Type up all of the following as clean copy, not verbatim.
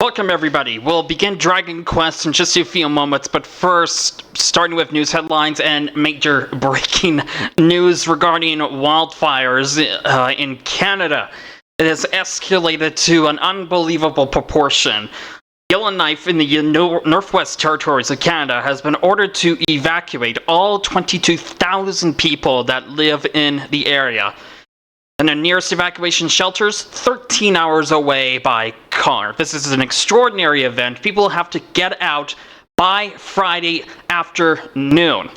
Welcome everybody. We'll begin Dragon Quest in just a few moments, but first, starting with news headlines and major breaking news regarding wildfires in Canada. It has escalated to an unbelievable proportion. Yellowknife in the Northwest Territories of Canada has been ordered to evacuate all 22,000 people that live in the area. And the nearest evacuation shelters, 13 hours away by car. This is an extraordinary event. People have to get out by Friday afternoon.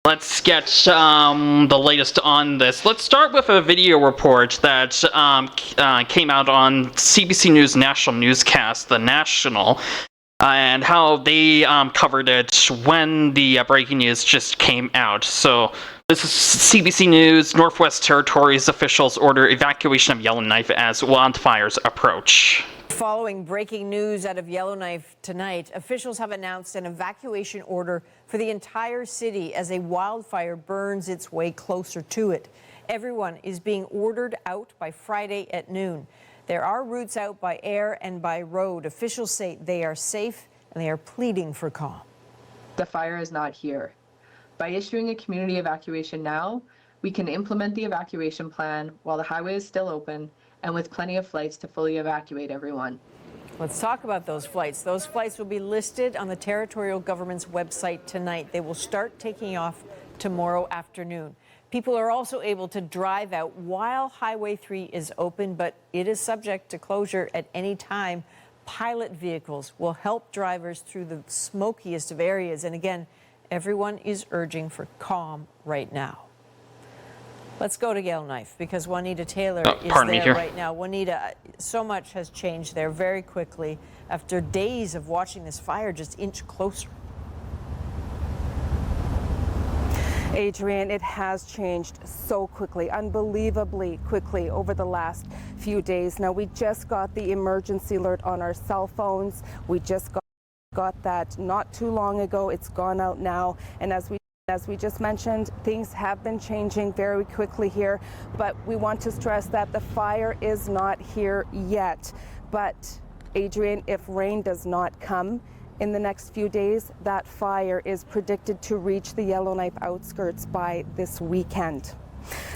Let's get the latest on this. Let's start with a video report that came out on CBC News National Newscast, The National, and how they covered it when the breaking news just came out. So this is CBC News. Northwest Territories officials order evacuation of Yellowknife as wildfires approach. Following breaking news out of Yellowknife tonight, officials have announced an evacuation order for the entire city as a wildfire burns its way closer to it. Everyone is being ordered out by Friday at noon. There are routes out by air and by road. Officials say they are safe and they are pleading for calm. The fire is not here. By issuing a community evacuation now, we can implement the evacuation plan while the highway is still open and with plenty of flights to fully evacuate everyone. Let's talk about those flights. Those flights will be listed on the territorial government's website tonight. They will start taking off tomorrow afternoon. People are also able to drive out while Highway 3 is open, but it is subject to closure at any time. Pilot vehicles will help drivers through the smokiest of areas. And again, everyone is urging for calm right now. Let's go to Yellowknife because Juanita Taylor is there right now. Juanita, so much has changed there very quickly after days of watching this fire just inch closer. Adrian, it has changed so quickly, unbelievably quickly over the last few days. Now, we just got the emergency alert on our cell phones. We just got that not too long ago. It's gone out now. And as we just mentioned, things have been changing very quickly here, but we want to stress that the fire is not here yet. But Adrian, if rain does not come in the next few days, that fire is predicted to reach the Yellowknife outskirts by this weekend.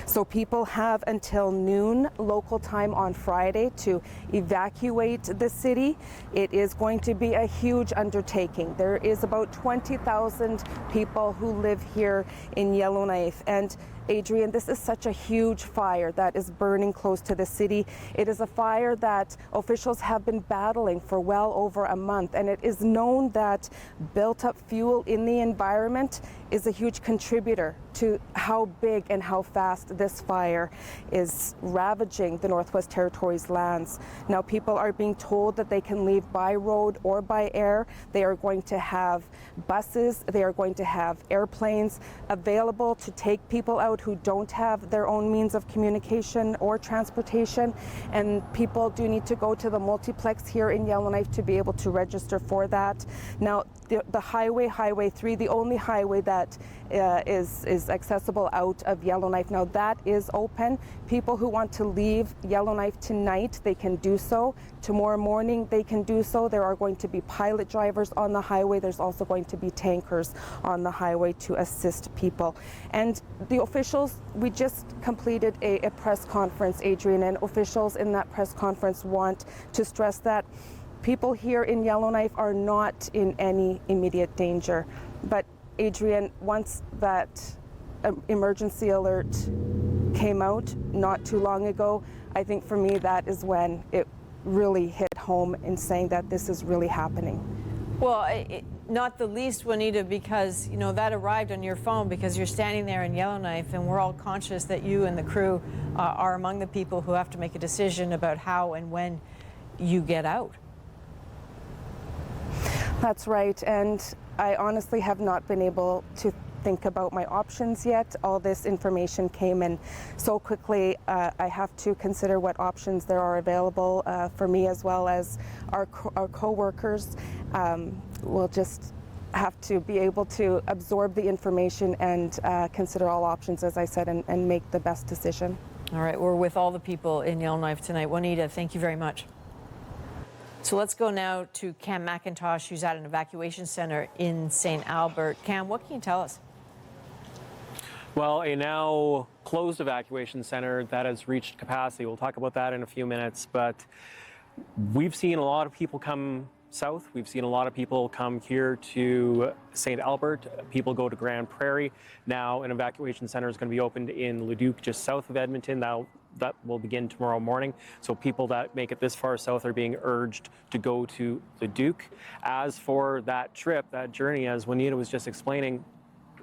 So people have until noon local time on Friday to evacuate the city. It is going to be a huge undertaking. There is about 20,000 people who live here in Yellowknife. And Adrian, this is such a huge fire that is burning close to the city. It is a fire that officials have been battling for well over a month, and it is known that built up fuel in the environment is a huge contributor to how big and how fast this fire is ravaging the Northwest Territories lands. Now, people are being told that they can leave by road or by air. They are going to have buses, they are going to have airplanes available to take people out who don't have their own means of communication or transportation. And people do need to go to the multiplex here in Yellowknife to be able to register for that. Now, the Highway 3, the only highway that is accessible out of Yellowknife, now that is open. People who want to leave Yellowknife tonight, they can do so. Tomorrow morning, they can do so. There are going to be pilot drivers on the highway. There's also going to be tankers on the highway to assist people. And the officials, we just completed a press conference, Adrian, and officials in that press conference want to stress that people here in Yellowknife are not in any immediate danger. But Adrian, once that emergency alert came out not too long ago, I think for me that is when it really hit home in saying that this is really happening. Well, not the least, Juanita, because, you know, that arrived on your phone because you're standing there in Yellowknife, and we're all conscious that you and the crew are among the people who have to make a decision about how and when you get out. That's right, and I honestly have not been able to think about my options yet. All this information came in so quickly. I have to consider what options there are available for me as well as our co-workers. We'll just have to be able to absorb the information and consider all options, as I said, and make the best decision. All right, we're with all the people in Yellowknife tonight. Juanita, thank you very much. So let's go now to Cam McIntosh, who's at an evacuation center in St. Albert. Cam, what can you tell us? Well, a now closed evacuation center that has reached capacity. We'll talk about that in a few minutes, but we've seen a lot of people come south. We've seen a lot of people come here to St. Albert. People go to Grand Prairie. Now an evacuation center is going to be opened in Leduc, just south of Edmonton. That will begin tomorrow morning. So people that make it this far south are being urged to go to Leduc. As for that trip, that journey, as Juanita was just explaining,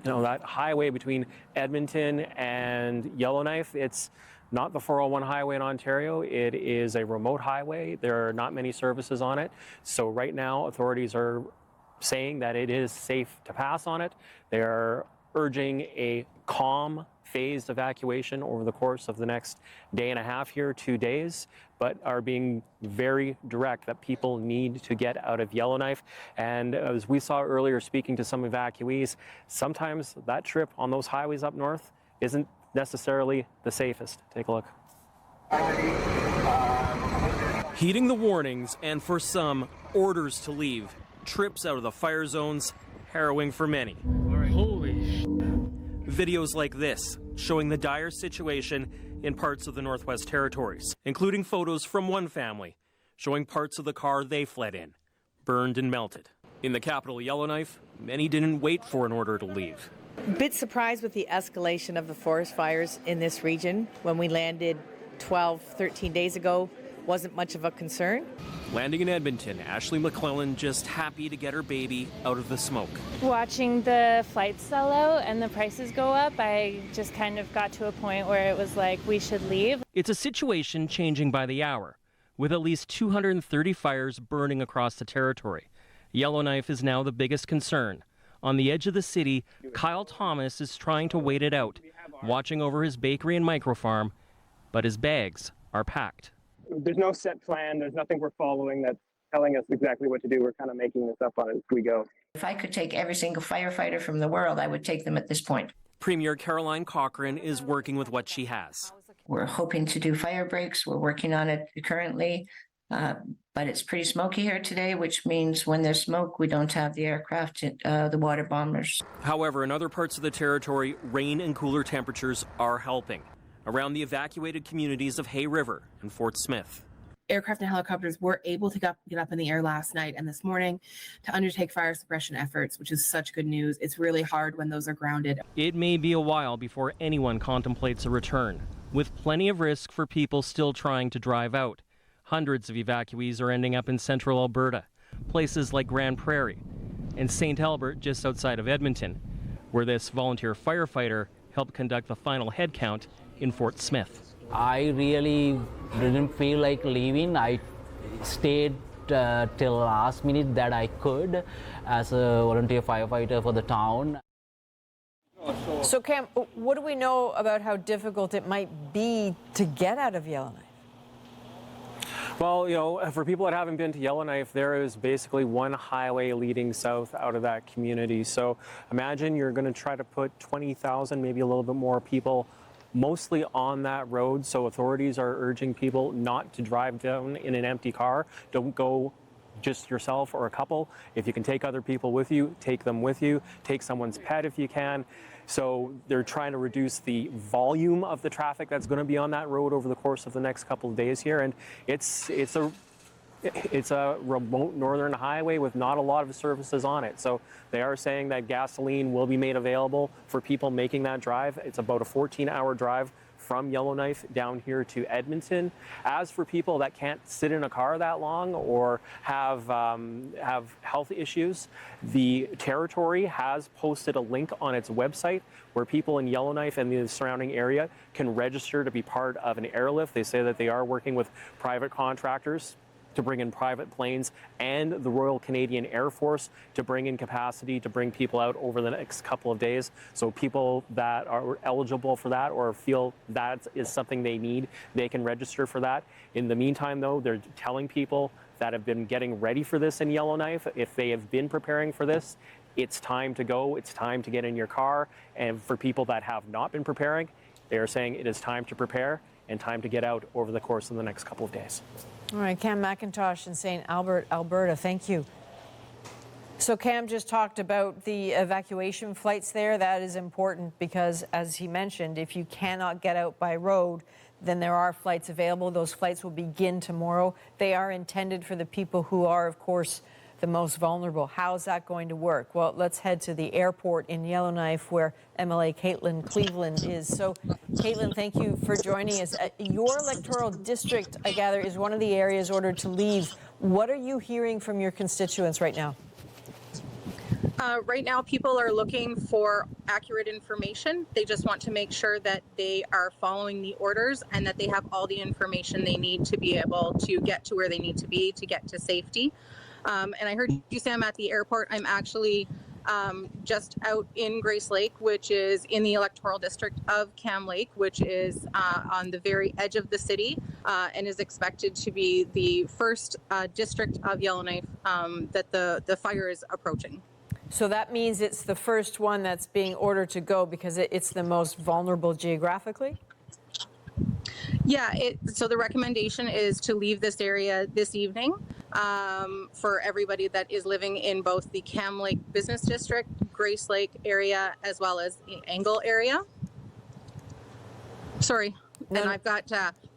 that highway between Edmonton and Yellowknife, it's not the 401 highway in Ontario. It is a remote highway. There are not many services on it. So right now, authorities are saying that it is safe to pass on it. They're urging a calm, phased evacuation over the course of the next day and a half here, 2 days, but are being very direct that people need to get out of Yellowknife. And as we saw earlier speaking to some evacuees, sometimes that trip on those highways up north isn't necessarily the safest. Take a look. Heeding the warnings and for some, orders to leave. Trips out of the fire zones, harrowing for many. Holy Videos like this showing the dire situation in parts of the Northwest Territories, including photos from one family showing parts of the car they fled in, burned and melted. In the capital Yellowknife, many didn't wait for an order to leave. A bit surprised with the escalation of the forest fires in this region. When we landed 12, 13 days ago, wasn't much of a concern. Landing in Edmonton, Ashley McClellan just happy to get her baby out of the smoke. Watching the flights sell out and the prices go up, I just kind of got to a point where it was like we should leave. It's a situation changing by the hour, with at least 230 fires burning across the territory. Yellowknife is now the biggest concern. On the edge of the city, Kyle Thomas is trying to wait it out, watching over his bakery and microfarm, but his bags are packed. There's no set plan. There's nothing we're following that's telling us exactly what to do. We're kind of making this up on it as we go. If I could take every single firefighter from the world, I would take them at this point. Premier Caroline Cochrane is working with what she has. We're hoping to do fire breaks. We're working on it currently, but it's pretty smoky here today, which means when there's smoke, we don't have the aircraft, the water bombers. However, in other parts of the territory, rain and cooler temperatures are helping. Around the evacuated communities of Hay River and Fort Smith. Aircraft and helicopters were able to get up in the air last night and this morning to undertake fire suppression efforts, which is such good news. It's really hard when those are grounded. It may be a while before anyone contemplates a return, with plenty of risk for people still trying to drive out. Hundreds of evacuees are ending up in central Alberta, places like Grand Prairie and St. Albert just outside of Edmonton, where this volunteer firefighter helped conduct the final head count in Fort Smith. I really didn't feel like leaving. I stayed till last minute that I could as a volunteer firefighter for the town. So Cam, what do we know about how difficult it might be to get out of Yellowknife? Well, for people that haven't been to Yellowknife, there is basically one highway leading south out of that community. So imagine you're going to try to put 20,000, maybe a little bit more people mostly on that road. So authorities are urging people not to drive down in an empty car. Don't go just yourself or a couple. If you can take other people with you, take them with you. Take someone's pet if you can. So they're trying to reduce the volume of the traffic that's going to be on that road over the course of the next couple of days here. And it's a remote northern highway with not a lot of services on it. So they are saying that gasoline will be made available for people making that drive. It's about a 14-hour drive from Yellowknife down here to Edmonton. As for people that can't sit in a car that long or have health issues, the territory has posted a link on its website where people in Yellowknife and the surrounding area can register to be part of an airlift. They say that they are working with private contractors to bring in private planes and the Royal Canadian Air Force to bring in capacity to bring people out over the next couple of days. So people that are eligible for that or feel that is something they need, they can register for that. In the meantime, though, they're telling people that have been getting ready for this in Yellowknife, if they have been preparing for this, it's time to go, it's time to get in your car. And for people that have not been preparing, they are saying it is time to prepare and time to get out over the course of the next couple of days. All right, Cam McIntosh in St. Albert, Alberta, thank you. So Cam just talked about the evacuation flights there. That is important because, as he mentioned, if you cannot get out by road, then there are flights available. Those flights will begin tomorrow. They are intended for the people who are, of course, the most vulnerable. How's that going to work? Well, let's head to the airport in Yellowknife where MLA Caitlin Cleveland is. So, Caitlin, thank you for joining us. Your electoral district, I gather, is one of the areas ordered to leave. What are you hearing from your constituents right now? Right now, people are looking for accurate information. They just want to make sure that they are following the orders and that they have all the information they need to be able to get to where they need to be to get to safety. And I heard you say I'm at the airport. I'm actually just out in Grace Lake, which is in the electoral district of Cam Lake, which is on the very edge of the city and is expected to be the first district of Yellowknife that the fire is approaching. So that means it's the first one that's being ordered to go because it's the most vulnerable geographically? Yeah, so the recommendation is to leave this area this evening for everybody that is living in both the Cam Lake Business District, Grace Lake area, as well as the Angle area. Sorry, and I've got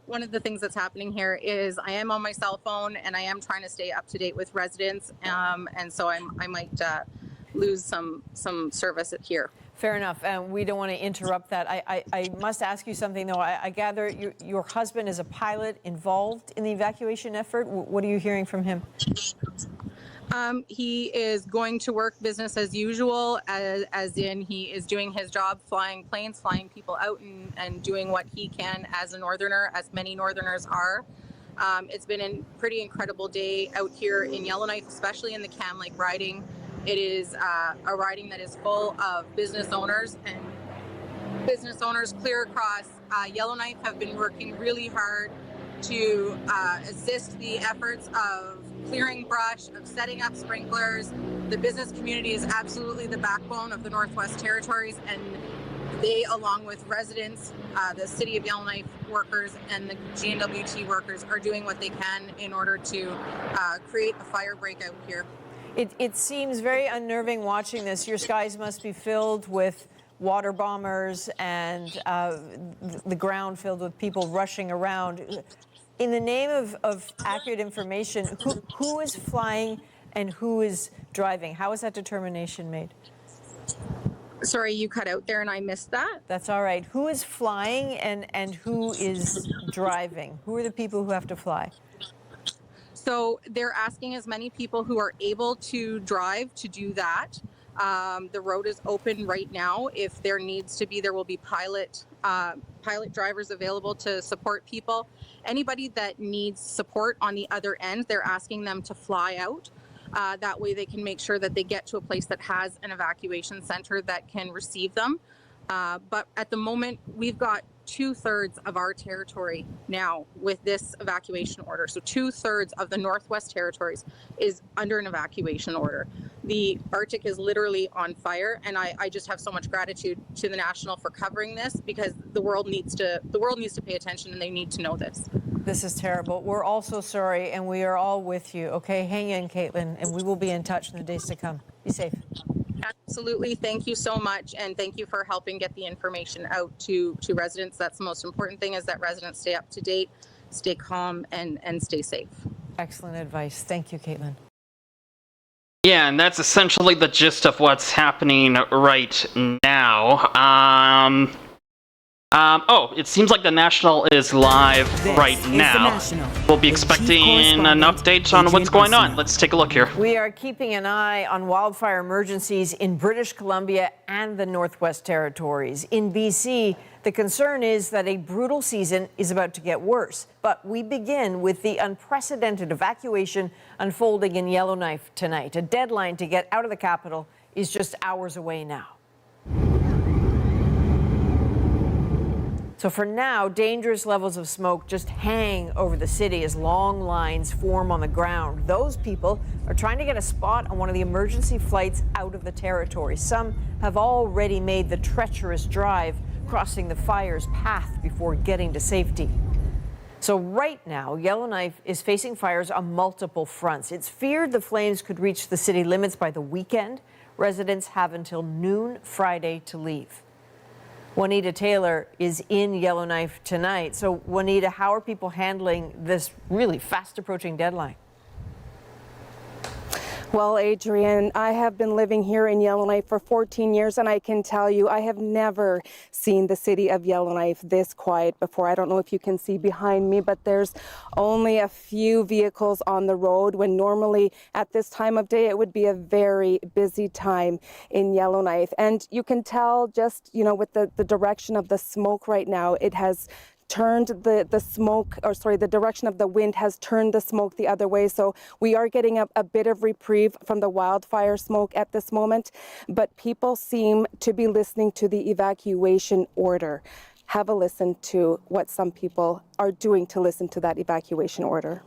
one of the things that's happening here is I am on my cell phone and I am trying to stay up to date with residents, and so I might lose some service here. Fair enough, and we don't want to interrupt that. I must ask you something, though. I gather your husband is a pilot involved in the evacuation effort. What are you hearing from him? He is going to work business as usual, as in he is doing his job, flying planes, flying people out and doing what he can as a Northerner, as many Northerners are. It's been a pretty incredible day out here in Yellowknife, especially in the Cam Lake riding. It is a riding that is full of business owners, and business owners clear across Yellowknife have been working really hard to assist the efforts of clearing brush, of setting up sprinklers. The business community is absolutely the backbone of the Northwest Territories, and they, along with residents, the City of Yellowknife workers, and the GNWT workers are doing what they can in order to create a fire breakout here. It seems very unnerving watching this. Your skies must be filled with water bombers and the ground filled with people rushing around. In the name of accurate information, who is flying and who is driving? How is that determination made? Sorry, you cut out there and I missed that. That's all right. Who is flying and who is driving? Who are the people who have to fly? So they're asking as many people who are able to drive to do that. The road is open right now. If there needs to be, there will be pilot drivers available to support people. Anybody that needs support on the other end, they're asking them to fly out. That way they can make sure that they get to a place that has an evacuation center that can receive them. But at the moment, we've got 2/3 of our territory now with this evacuation order. So 2/3 of the Northwest Territories is under an evacuation order. The Arctic is literally on fire, and I just have so much gratitude to the National for covering this, because the world needs to pay attention, and they need to know this. This is terrible. We're all so sorry, and we are all with you. Okay, hang in, Caitlin, and we will be in touch in the days to come. Be safe. Absolutely. Thank you so much. And thank you for helping get the information out to residents. That's the most important thing, is that residents stay up to date, stay calm, and stay safe. Excellent advice. Thank you, Caitlin. Yeah, and that's essentially the gist of what's happening right now. It seems like the National is live right now. We'll be expecting an update on what's going on. Let's take a look here. We are keeping an eye on wildfire emergencies in British Columbia and the Northwest Territories. In BC, the concern is that a brutal season is about to get worse. But we begin with the unprecedented evacuation unfolding in Yellowknife tonight. A deadline to get out of the capital is just hours away now. So for now, dangerous levels of smoke just hang over the city as long lines form on the ground. Those people are trying to get a spot on one of the emergency flights out of the territory. Some have already made the treacherous drive, crossing the fire's path before getting to safety. So right now, Yellowknife is facing fires on multiple fronts. It's feared the flames could reach the city limits by the weekend. Residents have until noon Friday to leave. Juanita Taylor is in Yellowknife tonight. So, Juanita, how are people handling this really fast-approaching deadline? Well, Adrian, I have been living here in Yellowknife for 14 years, and I can tell you I have never seen the city of Yellowknife this quiet before. I don't know if you can see behind me, but there's only a few vehicles on the road when normally at this time of day it would be a very busy time in Yellowknife. And you can tell just, with the direction of the smoke right now, it has turned the smoke, or sorry, the direction of the wind has turned the smoke the other way. So we are getting a bit of reprieve from the wildfire smoke at this moment, but people seem to be listening to the evacuation order. Have a listen to what some people are doing to listen to that evacuation order.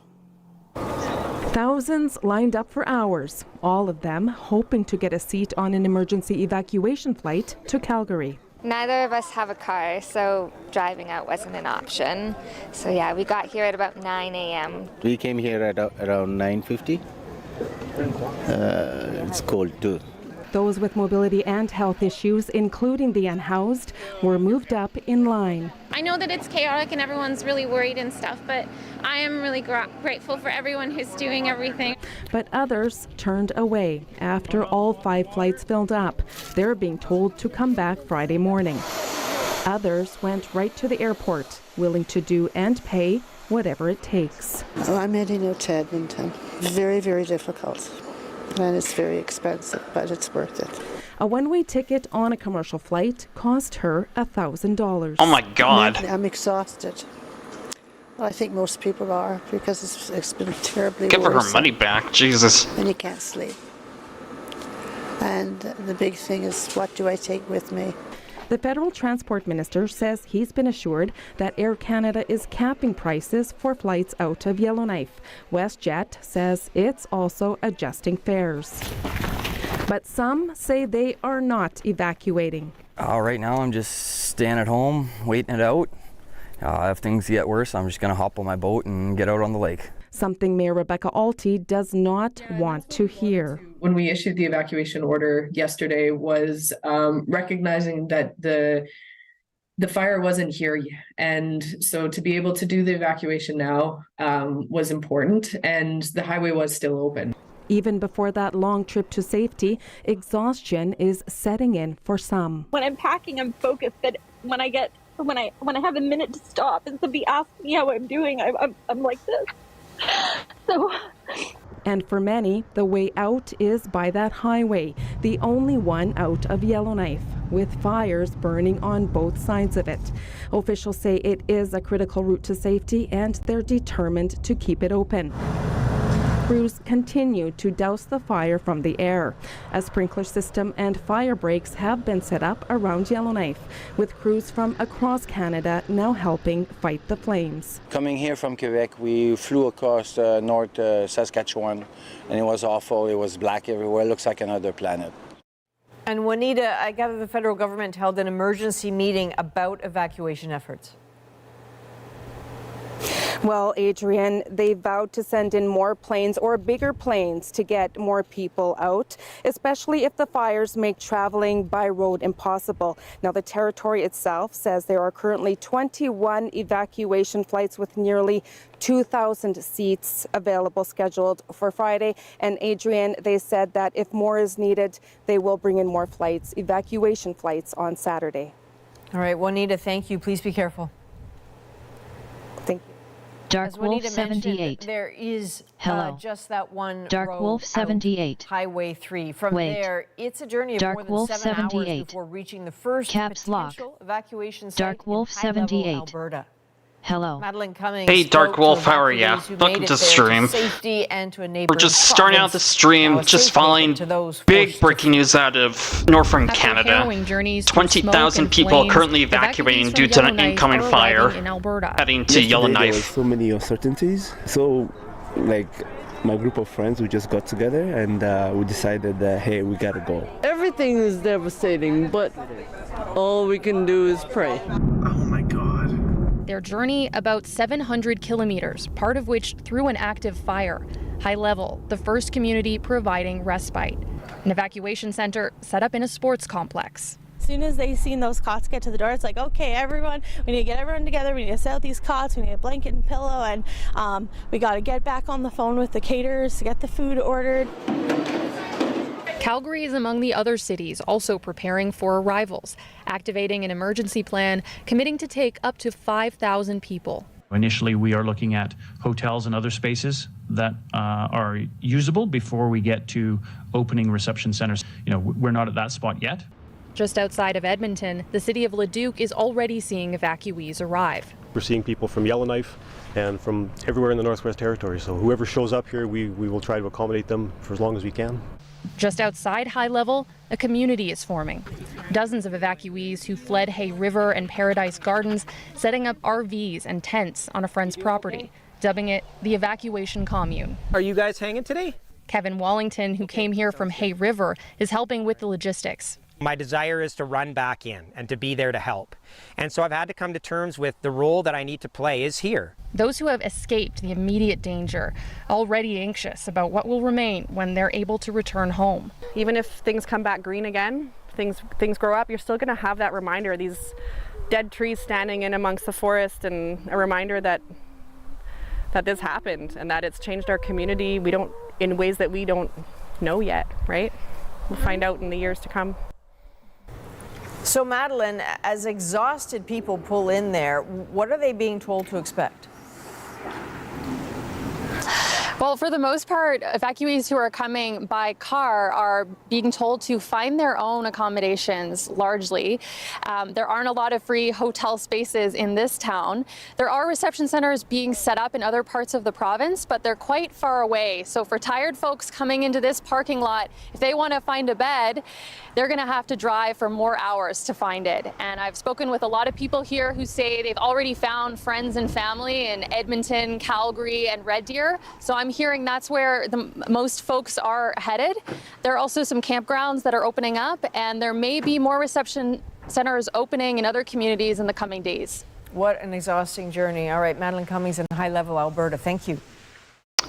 Thousands lined up for hours, all of them hoping to get a seat on an emergency evacuation flight to Calgary. Neither of us have a car, so driving out wasn't an option. So yeah, we got here at about 9 a.m. We came here at around 9:50. It's cold too. Those with mobility and health issues, including the unhoused, were moved up in line. I know that it's chaotic and everyone's really worried and stuff, but I am really grateful for everyone who's doing everything. But others turned away after all 5 flights filled up. They're being told to come back Friday morning. Others went right to the airport, willing to do and pay whatever it takes. I'm heading out to Edmonton. Very, very difficult. And it's very expensive, but it's worth it. A one-way ticket on a commercial flight cost her $1,000. Oh my God. I'm exhausted. Well, I think most people are, because it's been terribly Give her worrisome. money back, Jesus. And you can't sleep. And the big thing is, what do I take with me? The federal transport minister says he's been assured that Air Canada is capping prices for flights out of Yellowknife. WestJet says it's also adjusting fares. But some say they are not evacuating. Right now I'm just staying at home, waiting it out. If things get worse, I'm just going to hop on my boat and get out on the lake. Something Mayor Rebecca Alty does not want to hear. When we issued the evacuation order yesterday was recognizing that the fire wasn't here yet. And so to be able to do the evacuation now was important, and the highway was still open. Even before that long trip to safety, exhaustion is setting in for some. When I'm packing, I'm focused, but when I have a minute to stop and somebody asks me how I'm doing, I'm like this. So. And for many, the way out is by that highway, the only one out of Yellowknife, with fires burning on both sides of it. Officials say it is a critical route to safety, and they're determined to keep it open. Crews continue to douse the fire from the air. A sprinkler system and fire breaks have been set up around Yellowknife, with crews from across Canada now helping fight the flames. Coming here from Quebec, we flew across North Saskatchewan, and it was awful. It was black everywhere. It looks like another planet. And Juanita, I gather the federal government held an emergency meeting about evacuation efforts. Well, Adrian, they vowed to send in more planes or bigger planes to get more people out, especially if the fires make traveling by road impossible. Now, the territory itself says there are currently 21 evacuation flights with nearly 2,000 seats available scheduled for Friday. And Adrian, they said that if more is needed, they will bring in more flights, evacuation flights, on Saturday. All right, Juanita, thank you. Please be careful. Thank you. Dark Wolf 78. There is just that one Dark road Wolf 78. Highway 3. From Wait. there, it's a journey of Dark more than Wolf 7 78. hours before reaching the first Caps lock. potential evacuation site Dark Wolf in high-level 78. Alberta. Hello. Madeline Cummings. Hey, Dark spoke Wolf, to how are ya? evacuees who Welcome made to it there stream. Safety and to a We're neighboring just starting out the province. stream, Now, a just safe following haven to those big forced breaking news out of northern After Canada. harrowing journeys through 20,000 smoke and people flames, currently evacuating evacuees due from to an Yellowknife incoming are fire arriving in Alberta. heading to Yesterday, there Yellowknife. was so many uncertainties. So, my group of friends, we just got together and we decided that, hey, we gotta go. Everything is devastating, but all we can do is pray. Oh my God. Their journey about 700 kilometers, part of which through an active fire. High level, the first community providing respite. An evacuation center set up in a sports complex. As soon as they seen those cots get to the door, it's like, okay, everyone, we need to get everyone together. We need to set out these cots. We need a blanket and pillow, and we got to get back on the phone with the caterers to get the food ordered. Calgary is among the other cities also preparing for arrivals, activating an emergency plan, committing to take up to 5,000 people. Initially, we are looking at hotels and other spaces that are usable before we get to opening reception centers. We're not at that spot yet. Just outside of Edmonton, the city of Leduc is already seeing evacuees arrive. We're seeing people from Yellowknife and from everywhere in the Northwest Territory. So whoever shows up here, we will try to accommodate them for as long as we can. Just outside High Level, a community is forming. Dozens of evacuees who fled Hay River and Paradise Gardens, setting up RVs and tents on a friend's property, dubbing it the evacuation commune. Are you guys hanging today? Kevin Wallington, who came here from Hay River, is helping with the logistics. My desire is to run back in and to be there to help. And so I've had to come to terms with the role that I need to play is here. Those who have escaped the immediate danger, already anxious about what will remain when they're able to return home. Even if things come back green again, things grow up, you're still going to have that reminder, these dead trees standing in amongst the forest, and a reminder that this happened and that it's changed our community. We don't, in ways that we don't know yet, right? We'll find out in the years to come. So, Madeline, as exhausted people pull in there, what are they being told to expect? Well, for the most part, evacuees who are coming by car are being told to find their own accommodations, largely. There aren't a lot of free hotel spaces in this town. There are reception centers being set up in other parts of the province, but they're quite far away. So for tired folks coming into this parking lot, if they want to find a bed, they're going to have to drive for more hours to find it. And I've spoken with a lot of people here who say they've already found friends and family in Edmonton, Calgary, and Red Deer. So I'm hearing that's where the most folks are headed. There are also some campgrounds that are opening up, and there may be more reception centers opening in other communities in the coming days. What an exhausting journey. All right, Madeline Cummings in High Level, Alberta. Thank you.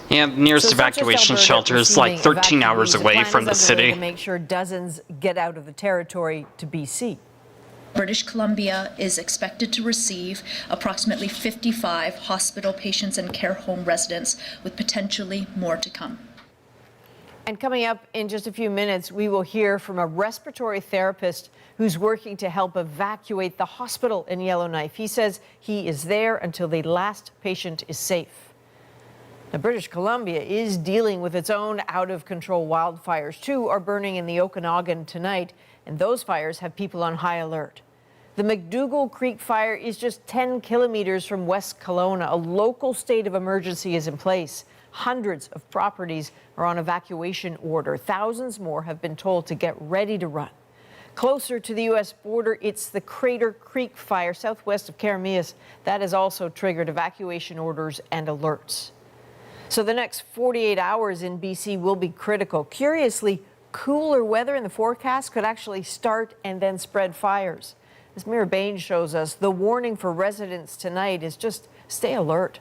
Yeah, the nearest evacuation shelter is like 13 hours away from the city. To make sure dozens get out of the territory to BC. British Columbia is expected to receive approximately 55 hospital patients and care home residents, with potentially more to come. And coming up in just a few minutes, we will hear from a respiratory therapist who's working to help evacuate the hospital in Yellowknife. He says he is there until the last patient is safe. Now, British Columbia is dealing with its own out-of-control wildfires. 2 are burning in the Okanagan tonight, and those fires have people on high alert. The McDougall Creek fire is just 10 kilometers from West Kelowna. A local state of emergency is in place. Hundreds of properties are on evacuation order. Thousands more have been told to get ready to run. Closer to the U.S. border, it's the Crater Creek fire southwest of Keremeos. That has also triggered evacuation orders and alerts. So the next 48 hours in BC will be critical. Curiously, cooler weather in the forecast could actually start and then spread fires. As Mira Bain shows us, the warning for residents tonight is just stay alert.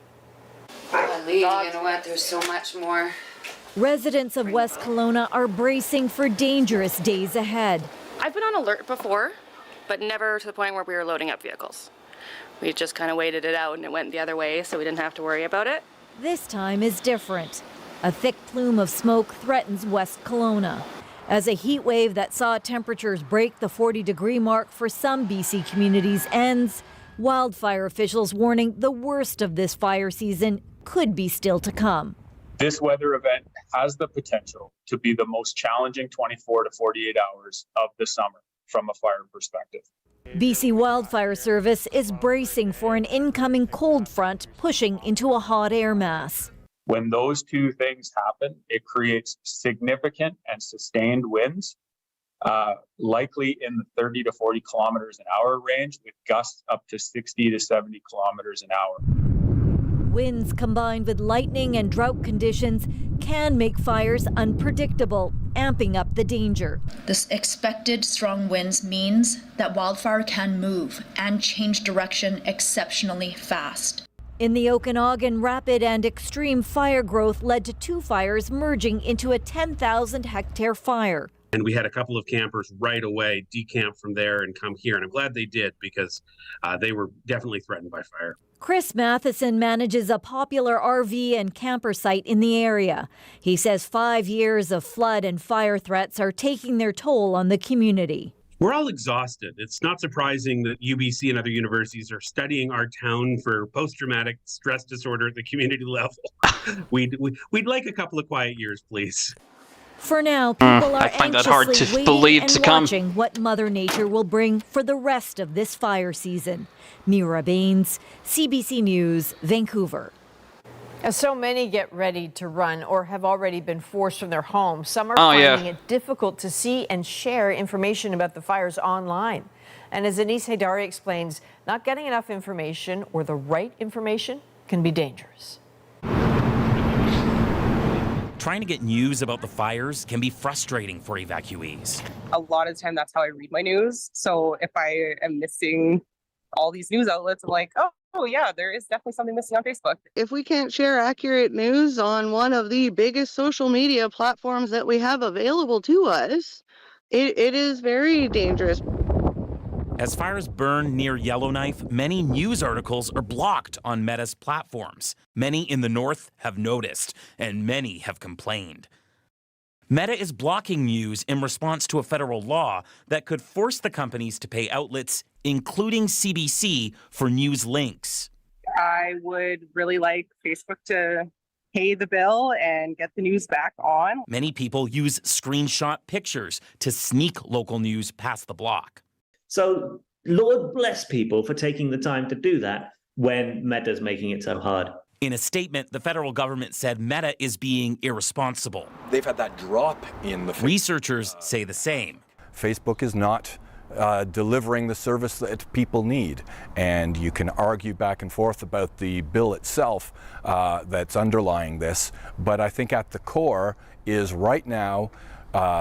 You know what? There's so much more. Residents of West Kelowna are bracing for dangerous days ahead. I've been on alert before, but never to the point where we were loading up vehicles. We just kind of waited it out and it went the other way, so we didn't have to worry about it. This time is different. A thick plume of smoke threatens West Kelowna. As a heat wave that saw temperatures break the 40-degree mark for some BC communities ends, wildfire officials warning the worst of this fire season could be still to come. This weather event has the potential to be the most challenging 24 to 48 hours of the summer from a fire perspective. BC Wildfire Service is bracing for an incoming cold front pushing into a hot air mass. When those two things happen, it creates significant and sustained winds, likely in the 30 to 40 kilometers an hour range, with gusts up to 60 to 70 kilometers an hour. Winds combined with lightning and drought conditions can make fires unpredictable, amping up the danger. This expected strong winds means that wildfire can move and change direction exceptionally fast. In the Okanagan, rapid and extreme fire growth led to 2 fires merging into a 10,000-hectare fire. And we had a couple of campers right away decamp from there and come here. And I'm glad they did, because they were definitely threatened by fire. Chris Matheson manages a popular RV and camper site in the area. He says 5 years of flood and fire threats are taking their toll on the community. We're all exhausted. It's not surprising that UBC and other universities are studying our town for post-traumatic stress disorder at the community level. We'd like a couple of quiet years, please. For now, people are I find that hard to anxiously believe waiting to and come. watching what Mother Nature will bring for the rest of this fire season. Mira Baines, CBC News, Vancouver. As so many get ready to run or have already been forced from their homes, some are yeah. finding it difficult to see and share information about the fires online. And as Anise Haidari explains, not getting enough information or the right information can be dangerous. Trying to get news about the fires can be frustrating for evacuees. A lot of the time, that's how I read my news. So if I am missing all these news outlets, I'm like, oh yeah, there is definitely something missing on Facebook. If we can't share accurate news on one of the biggest social media platforms that we have available to us, it is very dangerous. As fires burn near Yellowknife, many news articles are blocked on Meta's platforms. Many in the north have noticed, and many have complained. Meta is blocking news in response to a federal law that could force the companies to pay outlets, including CBC, for news links. I would really like Facebook to pay the bill and get the news back on. Many people use screenshot pictures to sneak local news past the block. So Lord bless people for taking the time to do that when Meta's making it so hard. In a statement, the federal government said Meta is being irresponsible. They've had that drop in the... Researchers say the same. Facebook is not delivering the service that people need. And you can argue back and forth about the bill itself that's underlying this. But I think at the core is right now,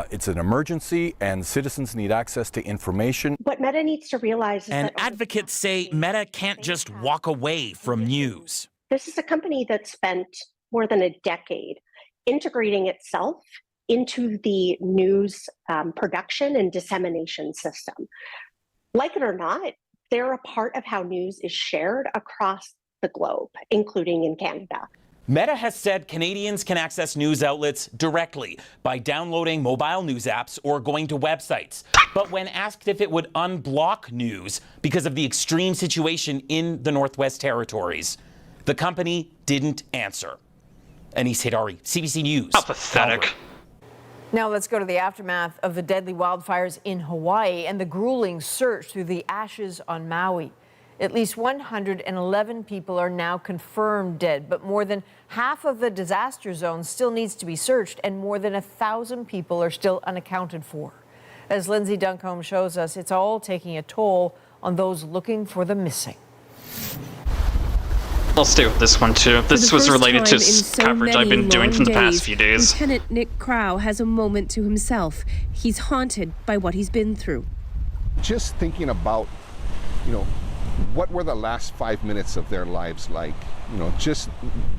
it's an emergency and citizens need access to information. What Meta needs to realize is and that advocates say Meta can't just walk away from news. this is a company that spent more than a decade integrating itself into the news production and dissemination system. Like it or not, they're a part of how news is shared across the globe, including in Canada. Meta has said Canadians can access news outlets directly by downloading mobile news apps or going to websites. But when asked if it would unblock news because of the extreme situation in the Northwest Territories, the company didn't answer. Anise Haidari, CBC News. How pathetic. Calgary. Now let's go to the aftermath of the deadly wildfires in Hawaii and the grueling search through the ashes on Maui. At least 111 people are now confirmed dead, but more than half of the disaster zone still needs to be searched, and more than 1,000 people are still unaccounted for. As Lindsay Duncombe shows us, it's all taking a toll on those looking for the missing. Let's do this one too. This was related to coverage I've been doing for the past few days. Lieutenant Nick Crow has a moment to himself. He's haunted by what he's been through. Just thinking about, what were the last 5 minutes of their lives like? Just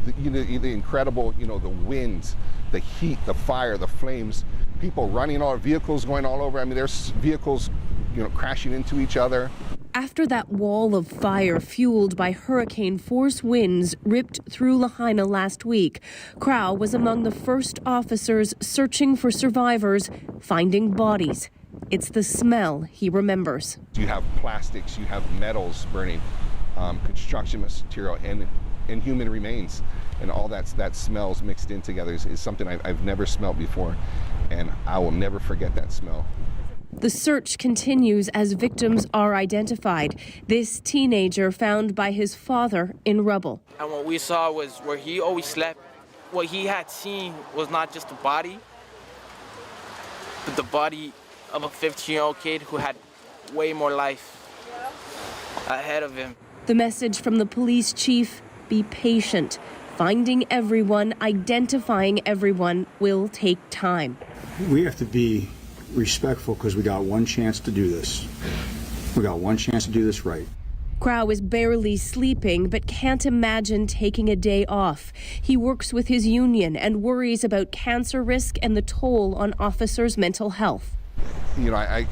the incredible, the winds, the heat, the fire, the flames, people running all vehicles going all over. I mean, there's vehicles, crashing into each other. After that wall of fire fueled by hurricane force winds ripped through Lahaina last week, Crow was among the first officers searching for survivors, finding bodies. It's the smell he remembers. You have plastics, you have metals burning, construction material, and human remains. And all that smells mixed in together is something I've never smelled before. And I will never forget that smell. The search continues as victims are identified. This teenager found by his father in rubble. And what we saw was where he always slept. What he had seen was not just a body, but the body of a 15-year-old kid who had way more life ahead of him. The message from the police chief, be patient. Finding everyone, identifying everyone will take time. We have to be respectful because we got one chance to do this. We got one chance to do this right. Crow is barely sleeping, but can't imagine taking a day off. He works with his union and worries about cancer risk and the toll on officers' mental health. You know, I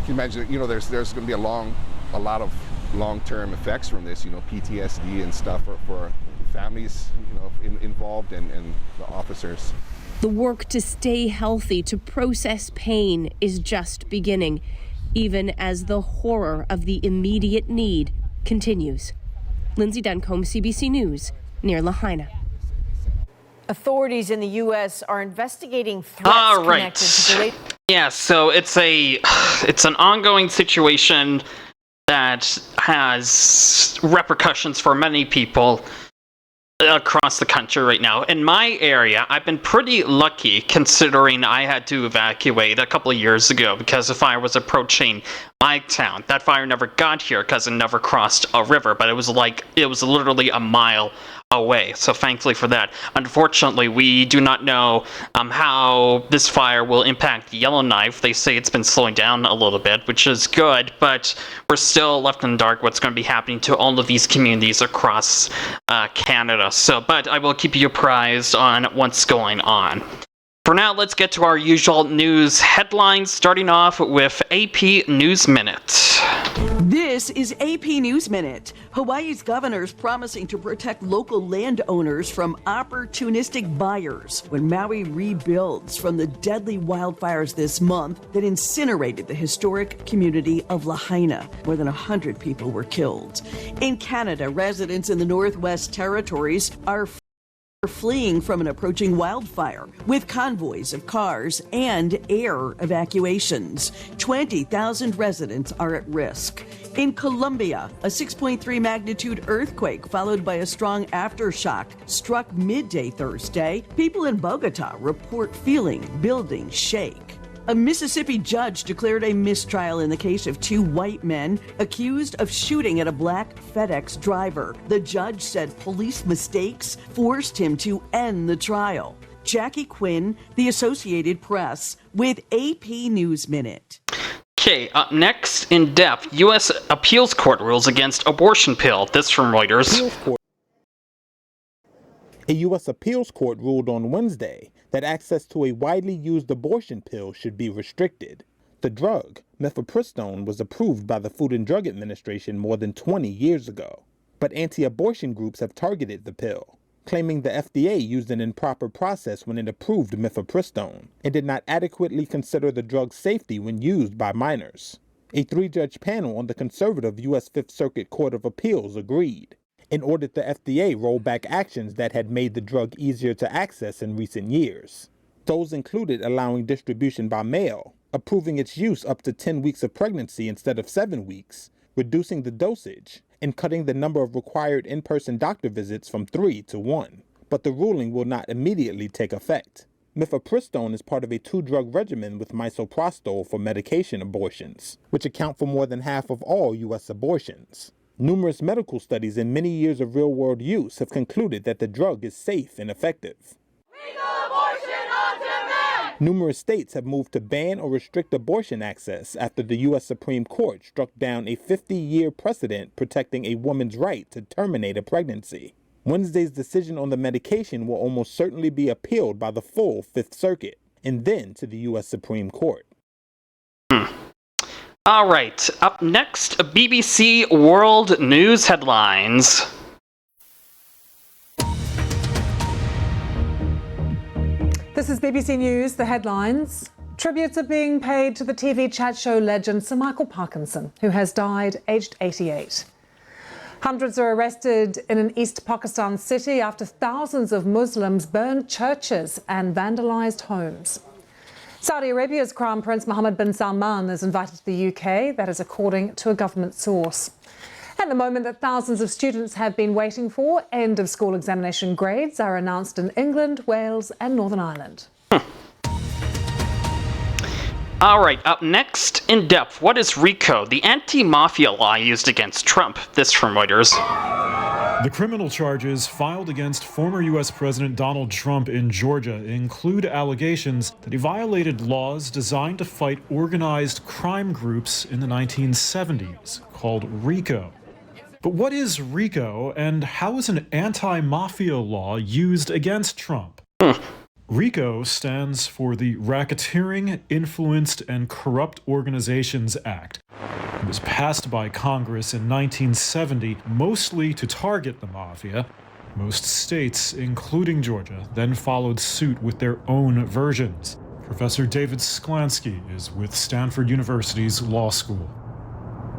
can imagine, you know, there's going to be a lot of long-term effects from this, you know, PTSD and stuff for families, you know, involved and the officers. The work to stay healthy, to process pain, is just beginning, even as the horror of the immediate need continues. Lindsay Duncombe, CBC News, near Lahaina. Authorities in the U.S. are investigating threats connected to the Yeah, so it's an ongoing situation that has repercussions for many people across the country right now. In my area, I've been pretty lucky considering I had to evacuate a couple of years ago because a fire was approaching my town. That fire never got here because it never crossed a river, but it was literally a mile away. So thankfully for that. Unfortunately, we do not know how this fire will impact Yellowknife. They say it's been slowing down a little bit, which is good, but we're still left in the dark what's going to be happening to all of these communities across Canada. But I will keep you apprised on what's going on. For now, let's get to our usual news headlines, starting off with AP News Minute. This is AP News Minute. Hawaii's governors promising to protect local landowners from opportunistic buyers when Maui rebuilds from the deadly wildfires this month that incinerated the historic community of Lahaina. More than 100 people were killed. In Canada, residents in the Northwest Territories are fleeing from an approaching wildfire with convoys of cars and air evacuations. 20,000 residents are at risk. In Colombia, a 6.3 magnitude earthquake followed by a strong aftershock struck midday Thursday. People in Bogota report feeling buildings shake. A Mississippi judge declared a mistrial in the case of 2 white men accused of shooting at a black FedEx driver. The judge said police mistakes forced him to end the trial. Jackie Quinn, The Associated Press, with AP News Minute. Okay, up next, in depth, U.S. Appeals Court rules against abortion pill. This from Reuters. A U.S. Appeals Court ruled on Wednesday that access to a widely used abortion pill should be restricted. The drug, mifepristone, was approved by the Food and Drug Administration more than 20 years ago. But anti-abortion groups have targeted the pill, claiming the FDA used an improper process when it approved mifepristone and did not adequately consider the drug's safety when used by minors. A 3-judge panel on the conservative U.S. Fifth Circuit Court of Appeals agreed and ordered the FDA roll back actions that had made the drug easier to access in recent years. Those included allowing distribution by mail, approving its use up to 10 weeks of pregnancy instead of 7 weeks, reducing the dosage, and cutting the number of required in-person doctor visits from 3 to 1. But the ruling will not immediately take effect. Mifepristone is part of a 2-drug regimen with misoprostol for medication abortions, which account for more than half of all U.S. abortions. Numerous medical studies and many years of real-world use have concluded that the drug is safe and effective. Numerous states have moved to ban or restrict abortion access after the U.S. Supreme Court struck down a 50-year precedent protecting a woman's right to terminate a pregnancy. Wednesday's decision on the medication will almost certainly be appealed by the full Fifth Circuit and then to the U.S. Supreme Court. All right, up next, BBC World News headlines. This is BBC News, the headlines. Tributes are being paid to the TV chat show legend Sir Michael Parkinson, who has died aged 88. Hundreds are arrested in an East Pakistan city after thousands of Muslims burned churches and vandalised homes. Saudi Arabia's Crown Prince Mohammed bin Salman is invited to the UK, that is according to a government source. At the moment that thousands of students have been waiting for, end-of-school examination grades are announced in England, Wales and Northern Ireland. All right, up next, in depth, what is RICO, the anti-mafia law used against Trump? This from Reuters. The criminal charges filed against former U.S. President Donald Trump in Georgia include allegations that he violated laws designed to fight organized crime groups in the 1970s, called RICO. But what is RICO, and how is an anti-mafia law used against Trump? RICO stands for the Racketeering, Influenced, and Corrupt Organizations Act. It was passed by Congress in 1970, mostly to target the mafia. Most states, including Georgia, then followed suit with their own versions. Professor David Sklansky is with Stanford University's law school.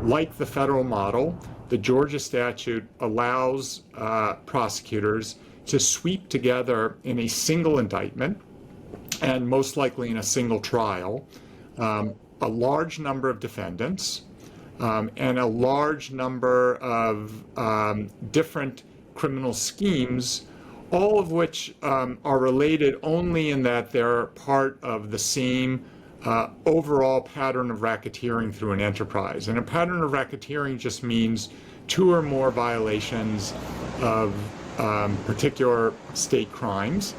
Like the federal model, the Georgia statute allows prosecutors to sweep together in a single indictment, and most likely in a single trial, a large number of defendants and a large number of different criminal schemes, all of which are related only in that they're part of the same overall pattern of racketeering through an enterprise. And a pattern of racketeering just means 2 or more violations of particular state crimes.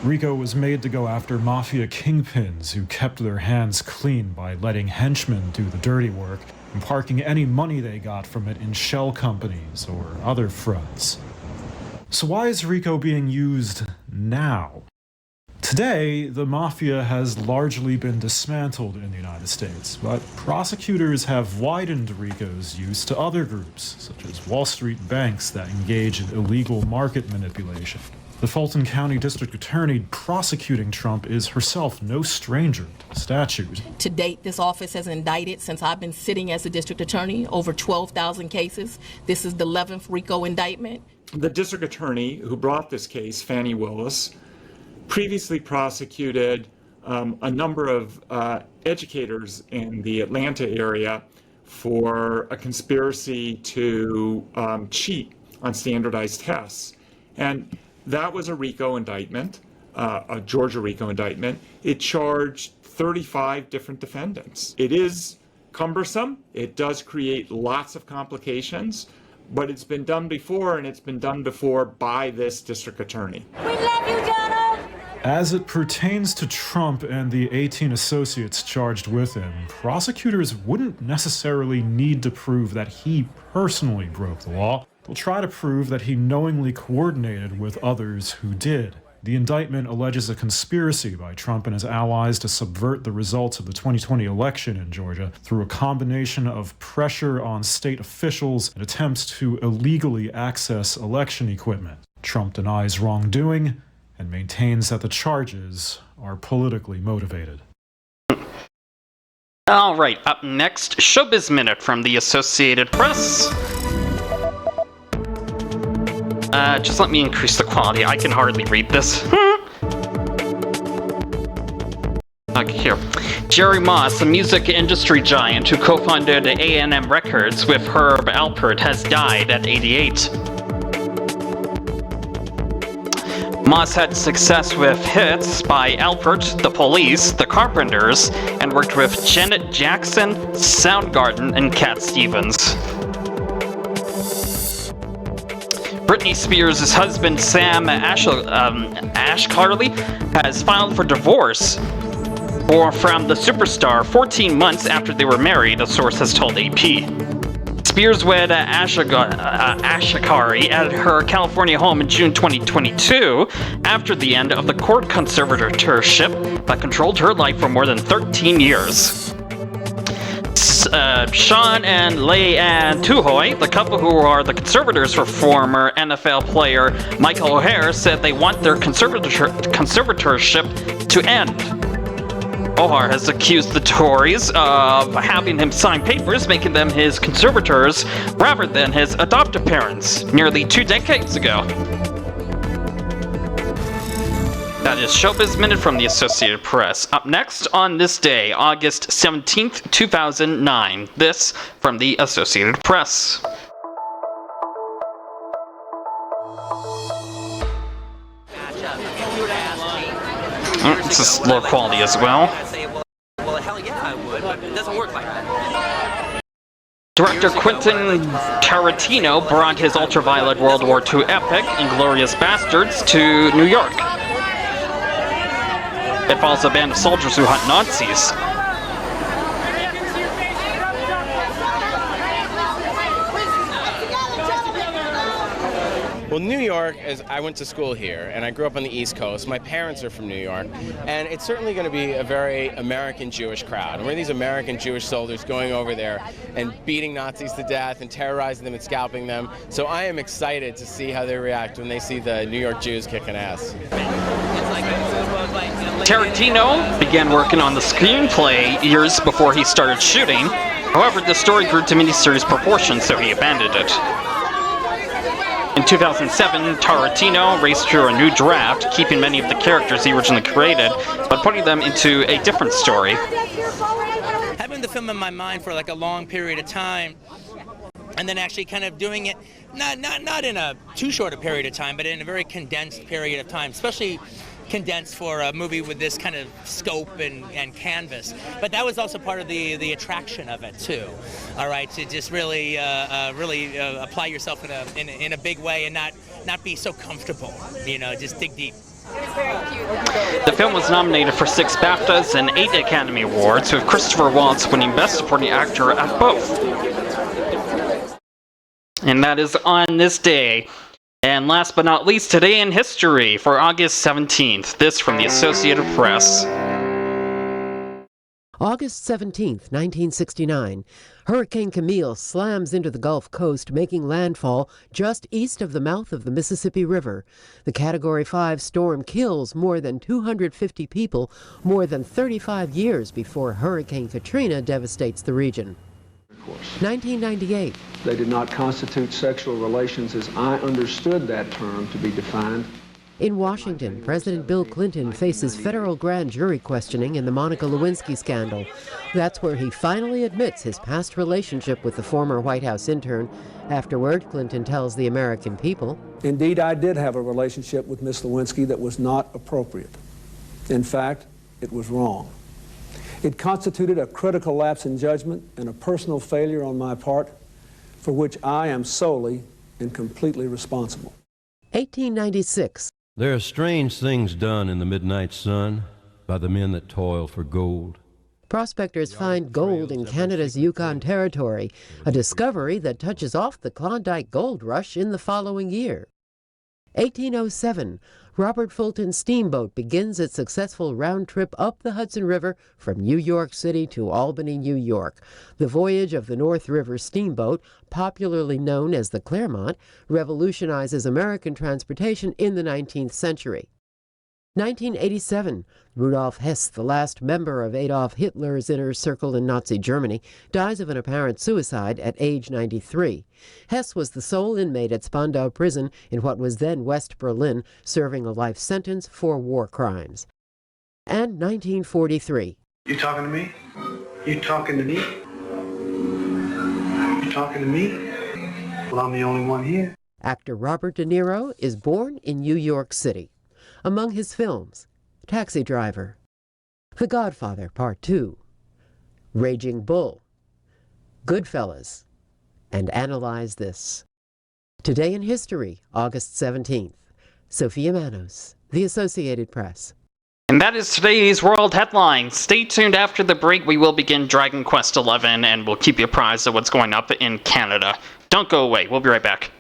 RICO was made to go after mafia kingpins who kept their hands clean by letting henchmen do the dirty work and parking any money they got from it in shell companies or other fronts. So why is RICO being used now? Today, the mafia has largely been dismantled in the United States, but prosecutors have widened RICO's use to other groups, such as Wall Street banks that engage in illegal market manipulation. The Fulton County District Attorney prosecuting Trump is herself no stranger to the statute. To date, this office has indicted, since I've been sitting as a district attorney, over 12,000 cases. This is the 11th RICO indictment. The district attorney who brought this case, Fannie Willis, previously prosecuted a number of educators in the Atlanta area for a conspiracy to cheat on standardized tests. And that was a RICO indictment, a Georgia RICO indictment. It charged 35 different defendants. It is cumbersome. It does create lots of complications, but it's been done before, and it's been done before by this district attorney. We love you, Donald! As it pertains to Trump and the 18 associates charged with him, prosecutors wouldn't necessarily need to prove that he personally broke the law. They'll try to prove that he knowingly coordinated with others who did. The indictment alleges a conspiracy by Trump and his allies to subvert the results of the 2020 election in Georgia through a combination of pressure on state officials and attempts to illegally access election equipment. Trump denies wrongdoing and maintains that the charges are politically motivated. All right, up next, Showbiz Minute from the Associated Press. Just let me increase the quality. I can hardly read this. Okay, here. Jerry Moss, a music industry giant who co-founded A&M Records with Herb Alpert, has died at 88. Moss had success with hits by Alpert, The Police, The Carpenters, and worked with Janet Jackson, Soundgarden, and Cat Stevens. Britney Spears' husband, Sam Ashcarley, has filed for divorce from the superstar 14 months after they were married, a source has told AP. Spears wed Ashikari at her California home in June 2022 after the end of the court conservatorship that controlled her life for more than 13 years. Sean and Leanne Tuhoy, the couple who are the conservators for former NFL player Michael O'Hare, said they want their conservatorship to end. O'Hare has accused the Tories of having him sign papers making them his conservators rather than his adoptive parents nearly 2 decades ago. That is Showbiz Minute from the Associated Press. Up next on this day, August 17th, 2009. This from the Associated Press. This is low quality as well. Well, hell yeah, I would, but it doesn't work like that. Director Quentin Tarantino brought his ultraviolet World War II epic, Inglourious Bastards, to New York. It follows a band of soldiers who hunt Nazis. Well, New York, I went to school here, and I grew up on the East Coast. My parents are from New York, and it's certainly going to be a very American Jewish crowd. And we're these American Jewish soldiers going over there and beating Nazis to death and terrorizing them and scalping them. So I am excited to see how they react when they see the New York Jews kicking ass. Tarantino began working on the screenplay years before he started shooting. However, the story grew to miniseries proportions, so he abandoned it. In 2007, Tarantino raced through a new draft, keeping many of the characters he originally created, but putting them into a different story. Having the film in my mind for like a long period of time, and then actually kind of doing it, not in a too short a period of time, but in a very condensed period of time, especially condensed for a movie with this kind of scope and canvas. But that was also part of the attraction of it too. All right, to just really apply yourself in a big way and not be so comfortable. You know, just dig deep. The film was nominated for 6 BAFTAs and 8 Academy Awards, with Christopher Waltz winning Best Supporting Actor at both. And that is on this day. And last but not least, today in history for August 17th. This from the Associated Press. August 17th, 1969. Hurricane Camille slams into the Gulf Coast, making landfall just east of the mouth of the Mississippi River. The Category 5 storm kills more than 250 people, more than 35 years before Hurricane Katrina devastates the region. 1998. They did not constitute sexual relations as I understood that term to be defined. In Washington, President Bill Clinton faces federal grand jury questioning in the Monica Lewinsky scandal. That's where he finally admits his past relationship with the former White House intern. Afterward, Clinton tells the American people, Indeed, I did have a relationship with Miss Lewinsky that was not appropriate. In fact, it was wrong. It constituted a critical lapse in judgment and a personal failure on my part, for which I am solely and completely responsible. 1896. There are strange things done in the midnight sun by the men that toil for gold. Prospectors find gold in Canada's Yukon Territory, a discovery that touches off the Klondike Gold Rush in the following year. 1807. Robert Fulton's steamboat begins its successful round trip up the Hudson River from New York City to Albany, New York. The voyage of the North River steamboat, popularly known as the Claremont, revolutionizes American transportation in the 19th century. 1987. Rudolf Hess, the last member of Adolf Hitler's inner circle in Nazi Germany, dies of an apparent suicide at age 93. Hess was the sole inmate at Spandau prison in what was then West Berlin, serving a life sentence for war crimes. And 1943. You talking to me? You talking to me? You talking to me? Well, I'm the only one here. Actor Robert De Niro is born in New York City. Among his films, Taxi Driver, The Godfather Part 2, Raging Bull, Goodfellas, and Analyze This. Today in History, August 17th. Sophia Manos, The Associated Press. And that is today's World Headlines. Stay tuned after the break. We will begin Dragon Quest XI, and we'll keep you apprised of what's going up in Canada. Don't go away. We'll be right back.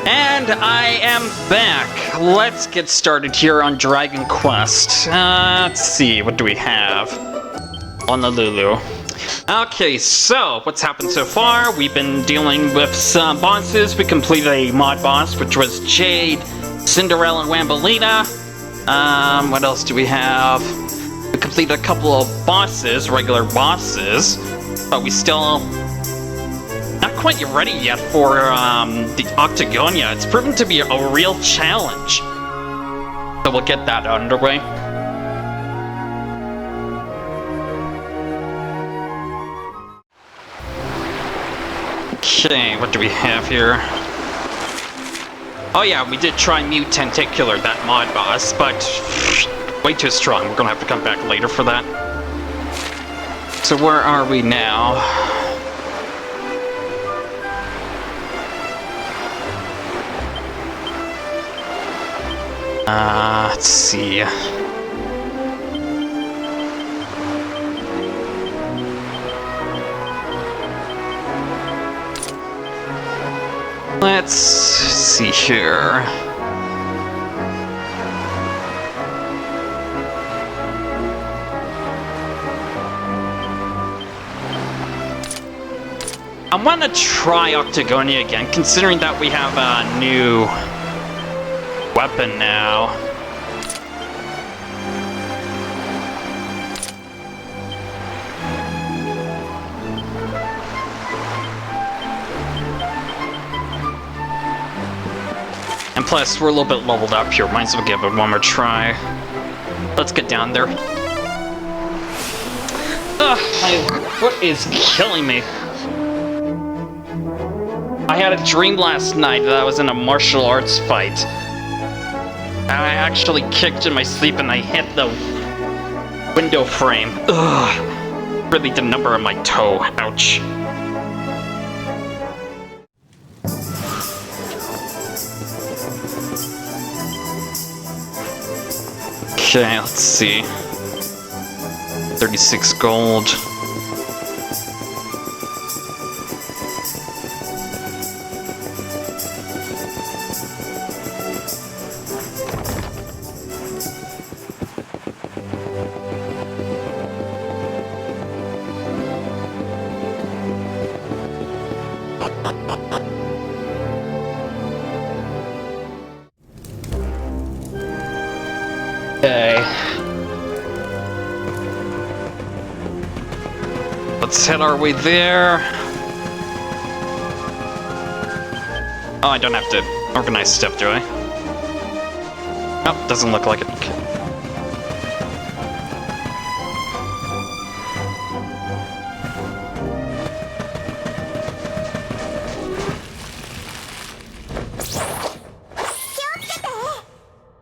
And I am back. Let's get started here on Dragon Quest. Let's see, what do we have? Honolulu. Okay, so what's happened so far? We've been dealing with some bosses. We completed a mod boss, which was Jade, Cinderella, and Wambolina. What else do we have? We completed a couple of bosses, regular bosses, but we still not quite ready yet for the Octagonia. It's proven to be a real challenge. So we'll get that underway. Okay, what do we have here? Oh yeah, we did try Mute Tentacular, that mod boss, but way too strong. We're gonna have to come back later for that. So where are we now? Let's see. Let's see here. I want to try Octagonia again, considering that we have a new weapon now. And plus, we're a little bit leveled up here. Might as well give it one more try. Let's get down there. Ugh, my foot is killing me. I had a dream last night that I was in a martial arts fight. I actually kicked in my sleep and I hit the window frame. Ugh. Really the number on my toe. Ouch. Okay, let's see. 36 gold. Okay. Let's head our way there. Oh, I don't have to organize stuff, do I? Oh, doesn't look like it.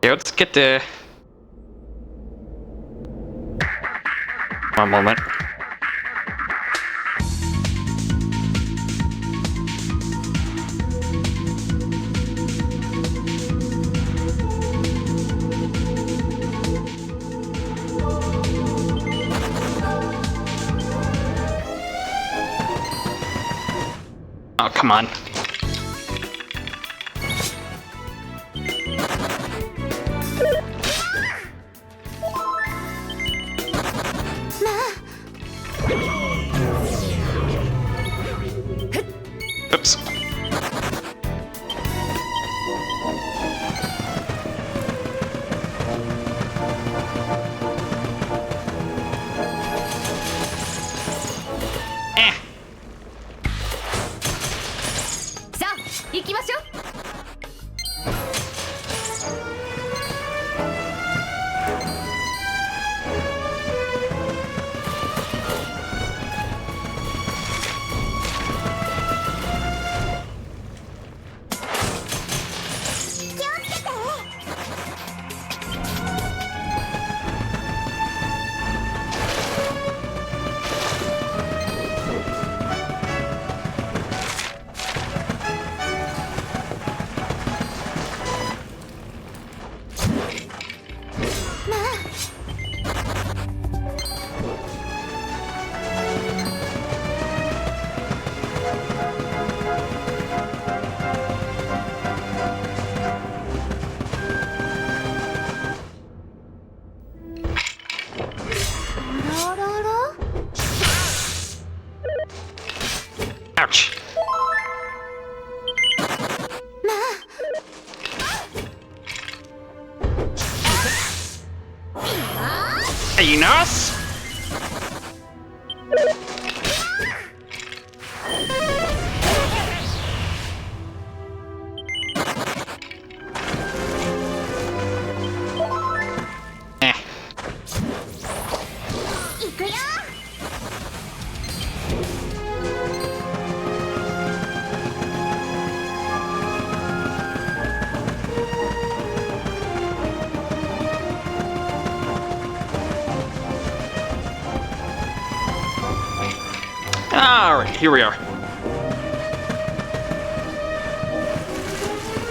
Yeah, let's get the... One moment. Oh, come on. Oops. Anus? Alright, here we are.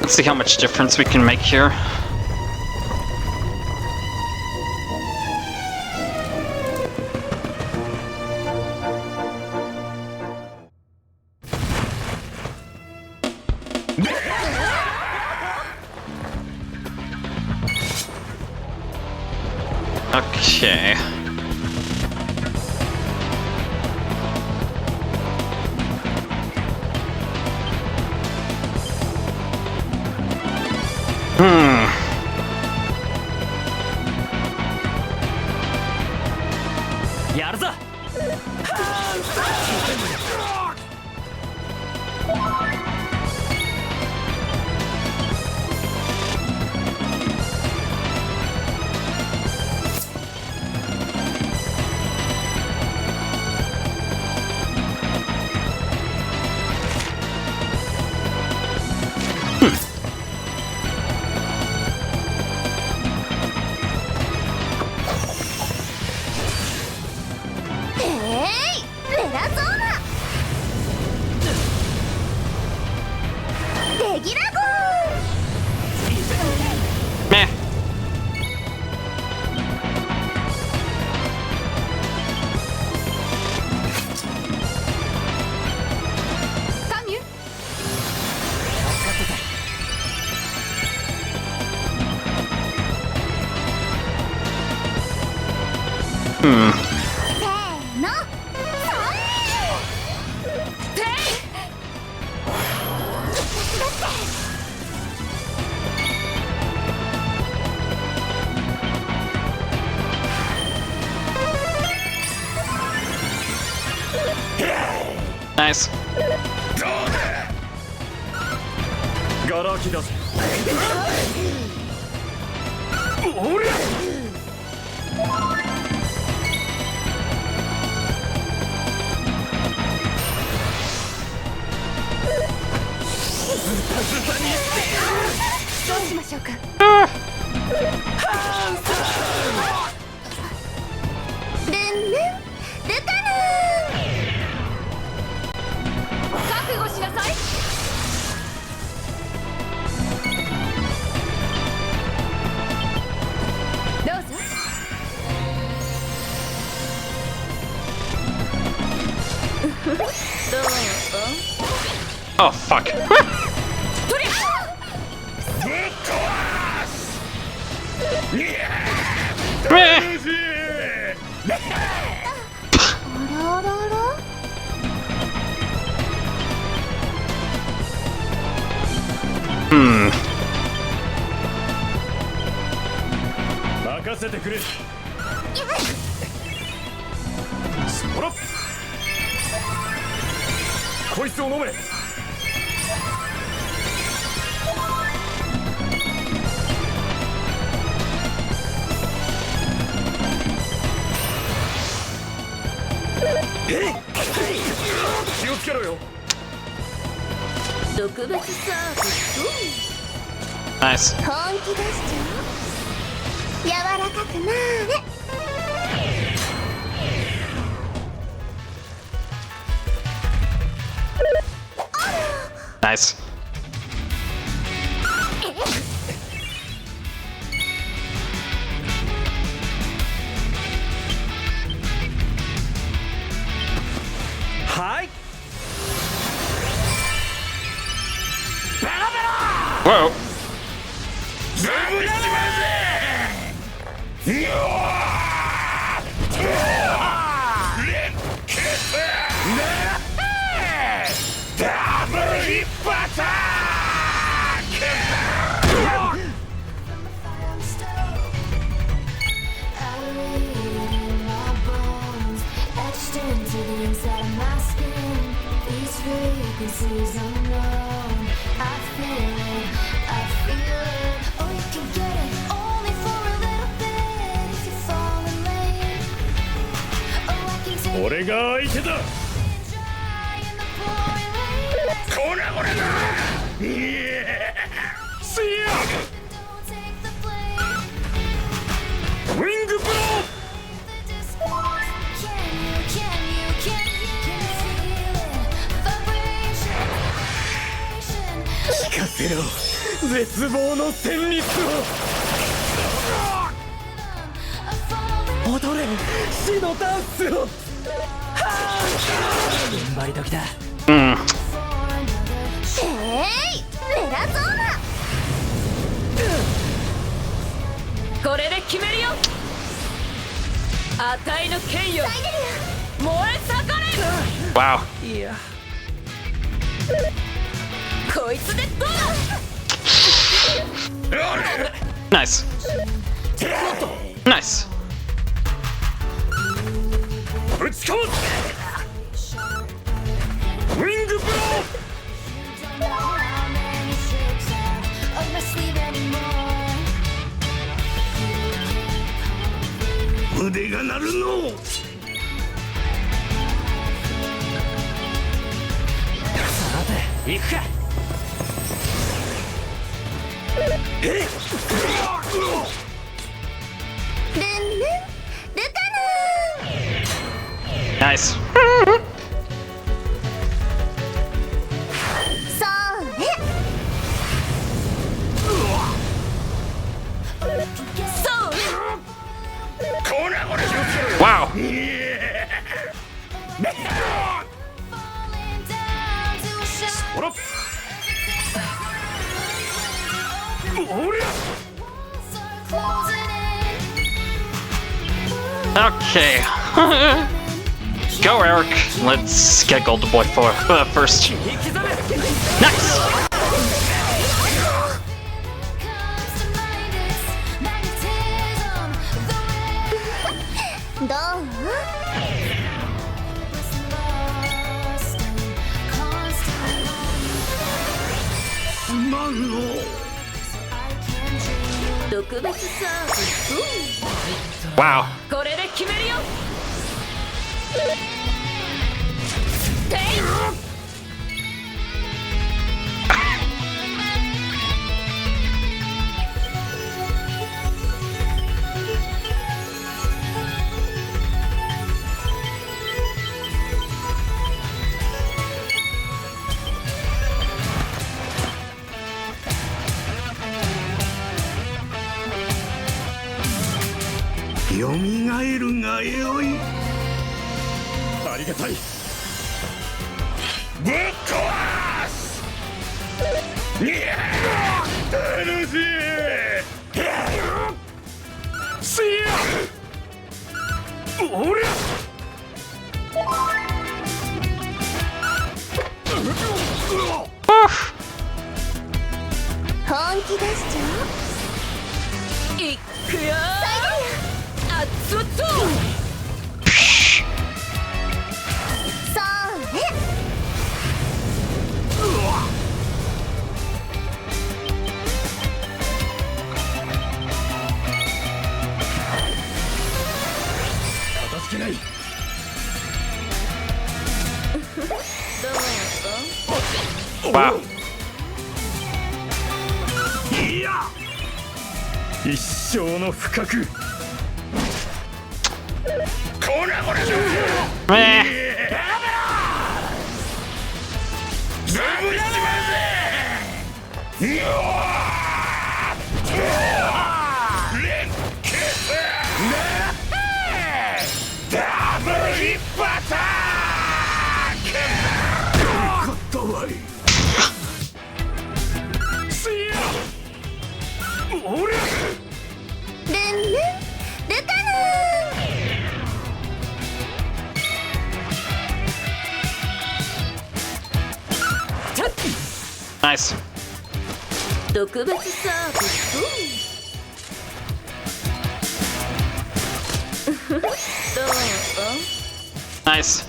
Let's see how much difference we can make here. Okay. Nice. Oh, fuck. Nice. Nice. Hi. Whoa. frequencies unknown. I feel it. Oh, you can get it only for a little bit if you fall in lane. Oh, I can take it. 俺が相手だ。こらこらだ。See ya. Wing blow. 聞かせろ絶望の旋律を踊れ死のダンスを踏ん張り時だレラゾーナこれで決めるよあたいの剣よ燃え盛れ Wow. いやこいつでどうだ Nice. Nice. ぶち込むウィングブロー腕が鳴るのさて行くかNice. そう Wow. ほらおりゃ Okay. Go, Eric. Let's get Gold Boy for first. Nice. どう特別サービス Wow. これで決めるよていよみがえるがよいありがたいぶっ壊すいや楽しいせやおりゃ本気出しちゃういくよあっつっとそれ片付けない Wow. いや一生の不覚こらこらMeh. ズブしませうわ連結ダブルヒップアタックよかったわいせやおりゃルンルンルカヌ Nice. 特別サービスどうぞ Nice.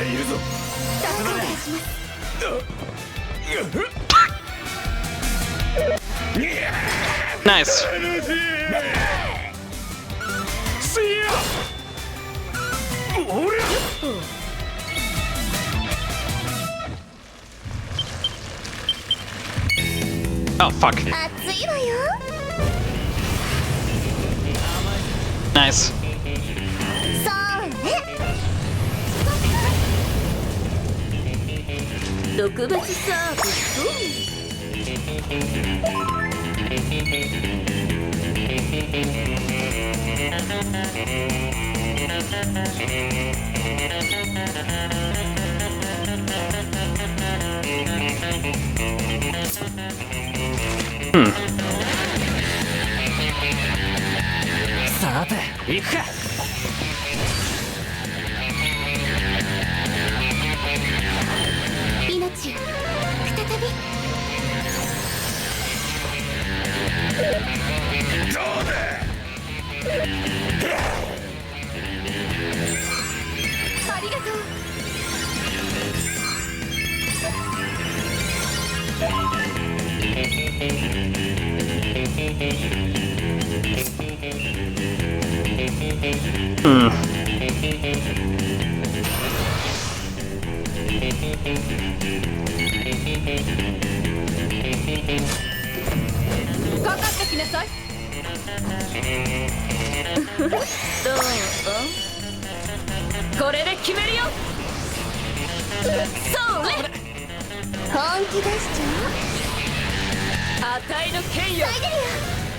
いるぞ。Nice. See ya. Oh, fuck. 熱いわよ。 Nice. そうね。特別サービス。 さて、行くか。命よ、再び。どうだ。ありがとう。 かかってきなさい。どう？これで決めるよ。そうね。本気出しちあたいの剣よ。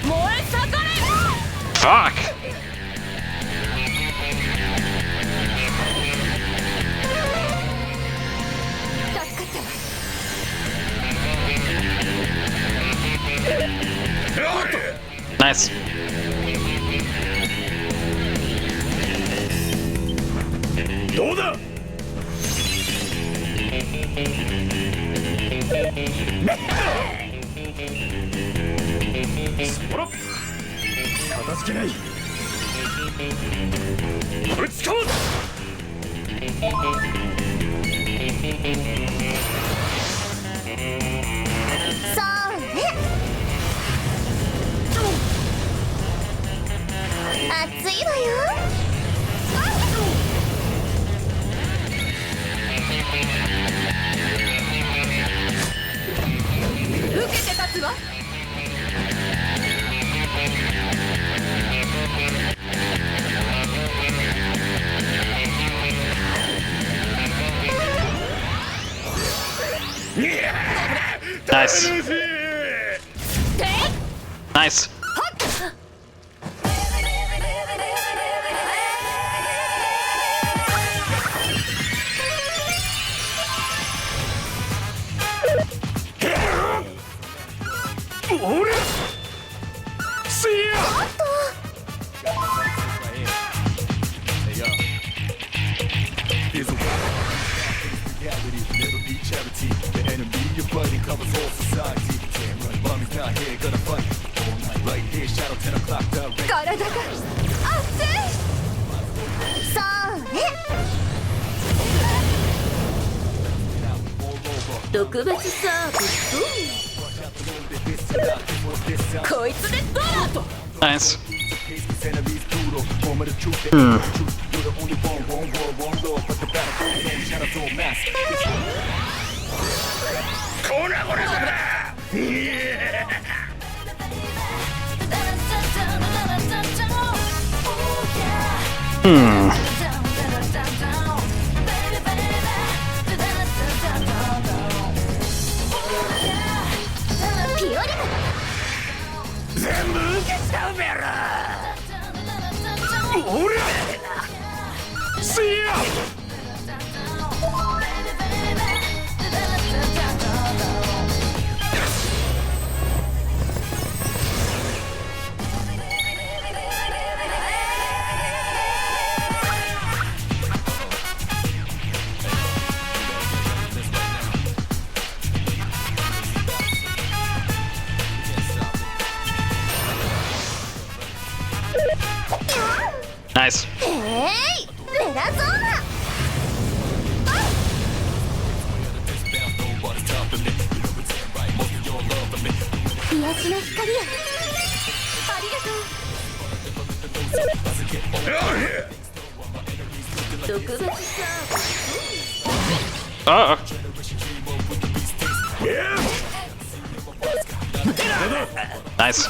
燃え盛れ。 Fuck. 助かったわ。 Nice.そうね。熱いわよ。 受けて立つわ。 Nice. Nice. See ya. Here's a reality, never be charity. The enemy you're fighting covers all society. Can't run, bombing's not here, gonna fight all night. Right here, shadow 10 o'clock, direct. 体が熱い。そうね。 特別サービス。こいつでスタート。 Nice. See ya! Nice. レラゾーナ。しの光よ。ありがとう。特別サービス。Nice.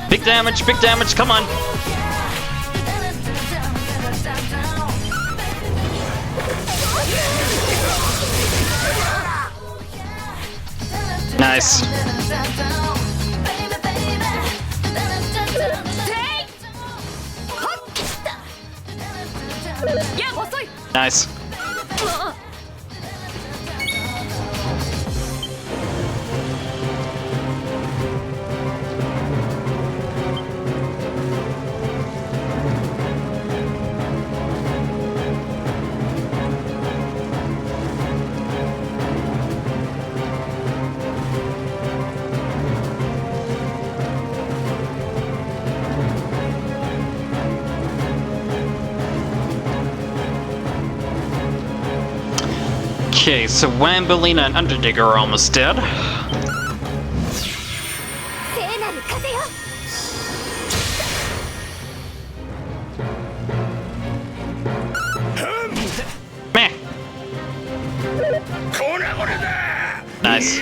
Big damage, come on. Nice. Nice. Okay, so Wambelina and Underdigger are almost dead. 聖なる風よ。Meh. Nice.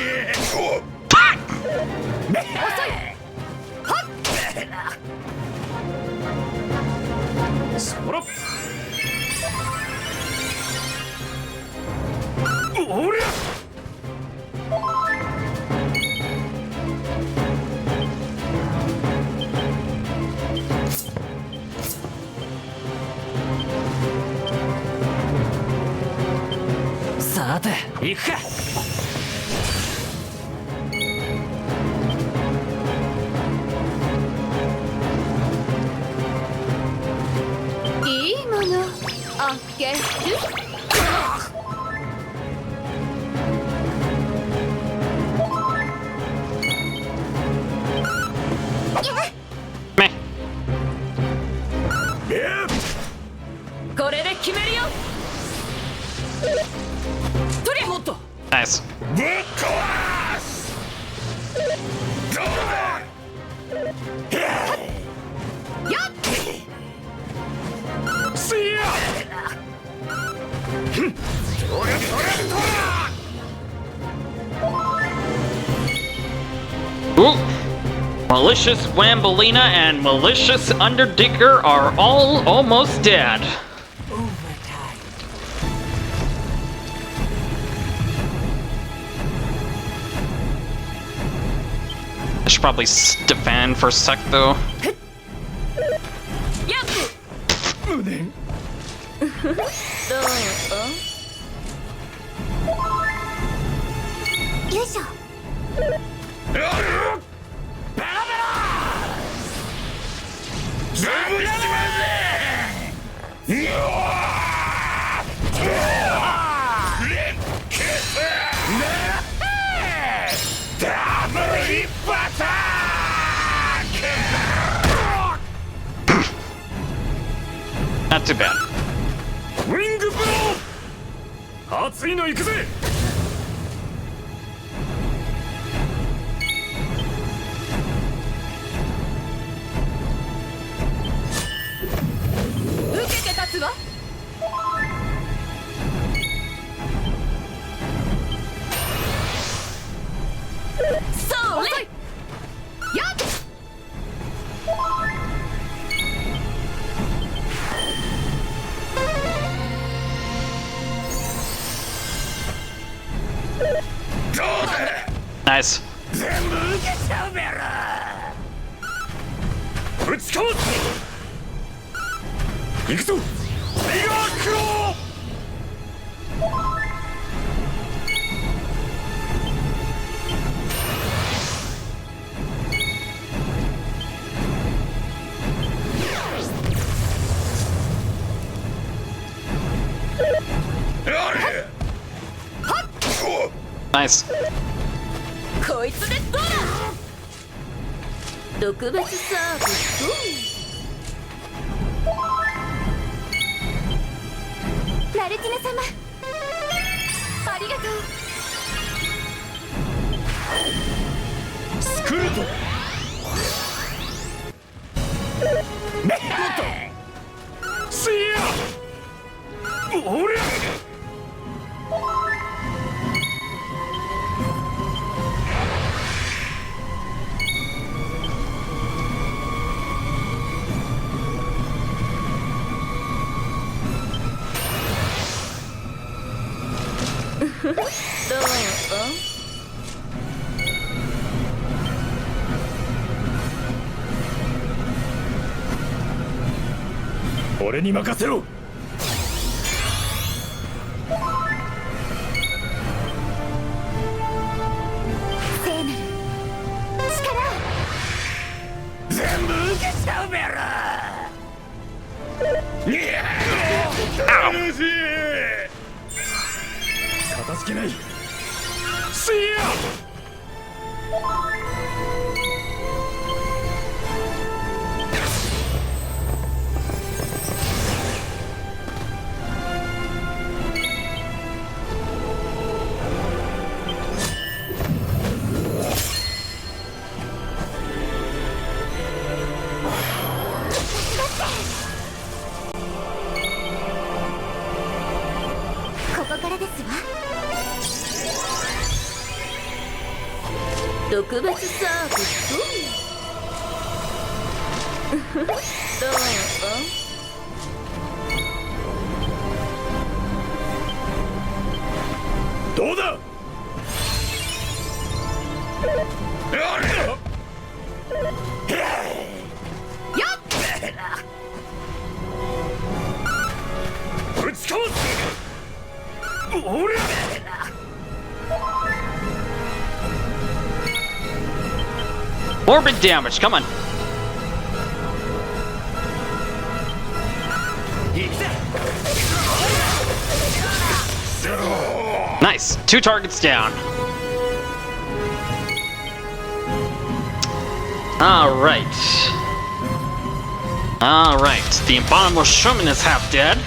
Meh. これで決めるよ。とりゃもっと。Nice. Ooh. Malicious Wambelina and Malicious Underdigger are all almost dead. I should probably defend for a sec though. Not too bad. Nice. Nice. 特別サービスマルティナ様ありがとうスクルトせやおりゃどう？俺に任せろ。聖なる力を全部受けちゃうべろ。いや楽しい。片付けない。せや。ここからですわ特別サービスどう？どうだ。ぶちかます。おりゃ。Orbit damage, come on. Nice. 2 targets down. Alright. Alright. The Abominable Showman is half dead.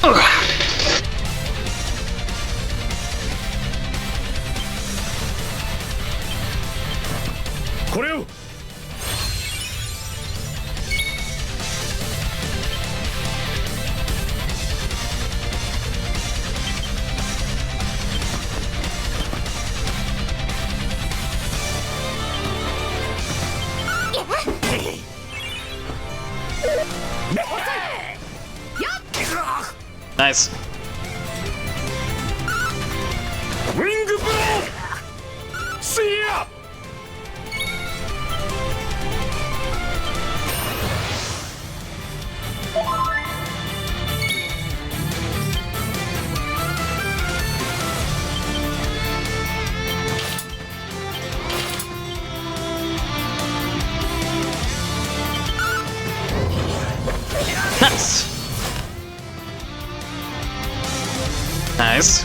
Ugh. Nice. Wing blow! See ya! Nice. Nice.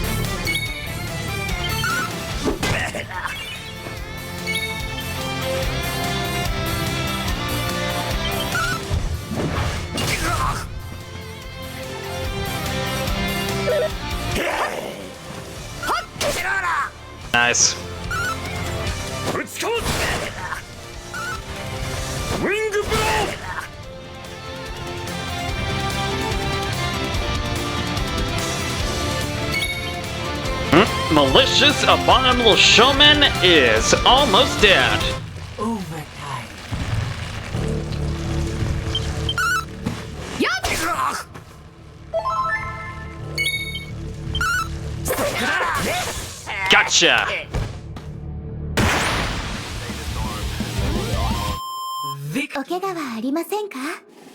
Nice. Wing blow! Malicious Abominable Showman is almost dead. Overtime. Gotcha.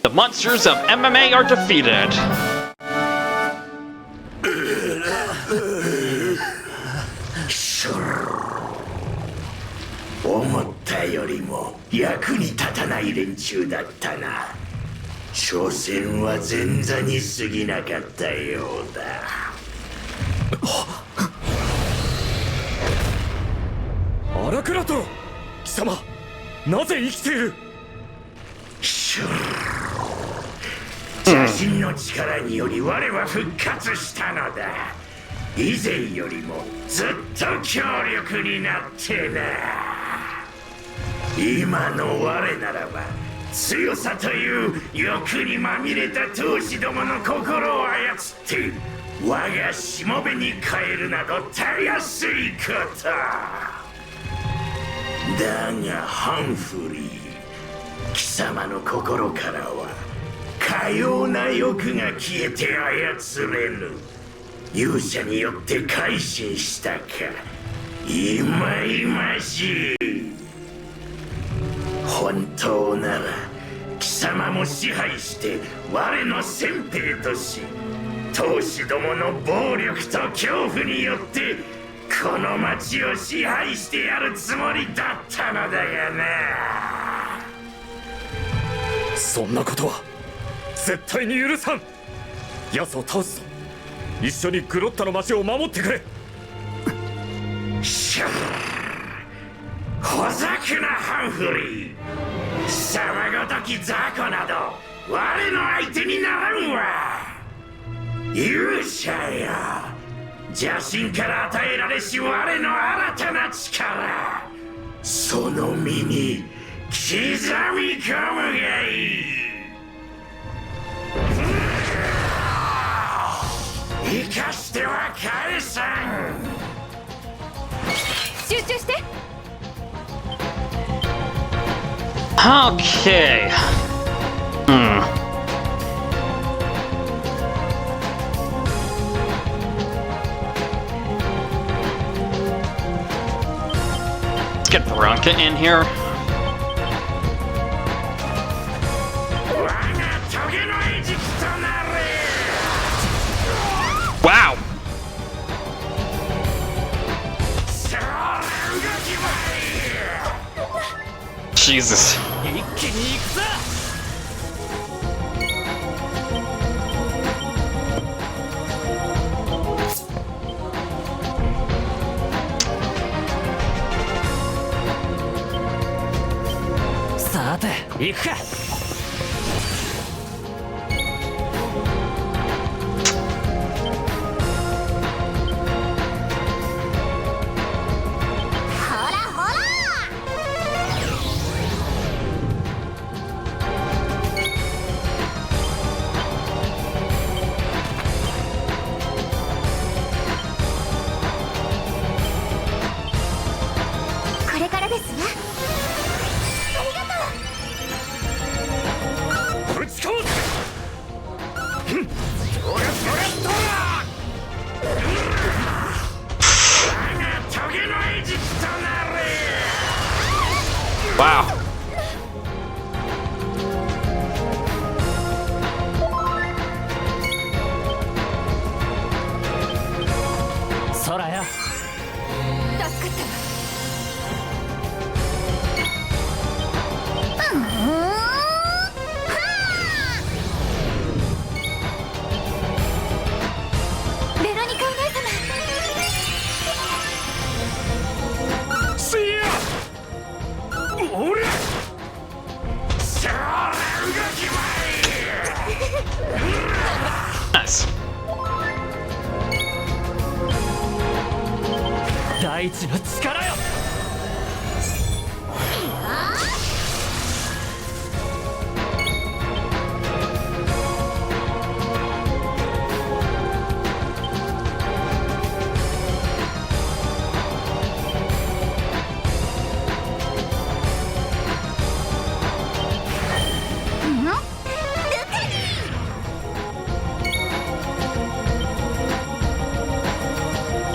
The monsters of MMA are defeated. 思ったよりも役に立たない連中だったな。所詮は前座に過ぎなかったようだ。クラト貴様なぜ生きている邪神の力により我は復活したのだ以前よりもずっと強力になってな今の我ならば強さという欲にまみれた闘士どもの心を操って我がしもべに変えるなどたやすいことだがハンフリー貴様の心からはかような欲が消えて操れぬ勇者によって改心したかいまいましい本当なら貴様も支配して我の先兵とし闘士どもの暴力と恐怖によってこの町を支配してやるつもりだったのだがなそんなことは絶対に許さん奴を倒すぞ一緒にグロッタの町を守ってくれしゃほざくなハンフリー貴様ごとき雑魚など我の相手にならんわ勇者よ邪神から与えられし我の新たな力その身に刻み込むがいい生かしては返さん集中して Okay. Let's get Veronica in here. Wow. Jesus. Wow. Sora. 大地の力よ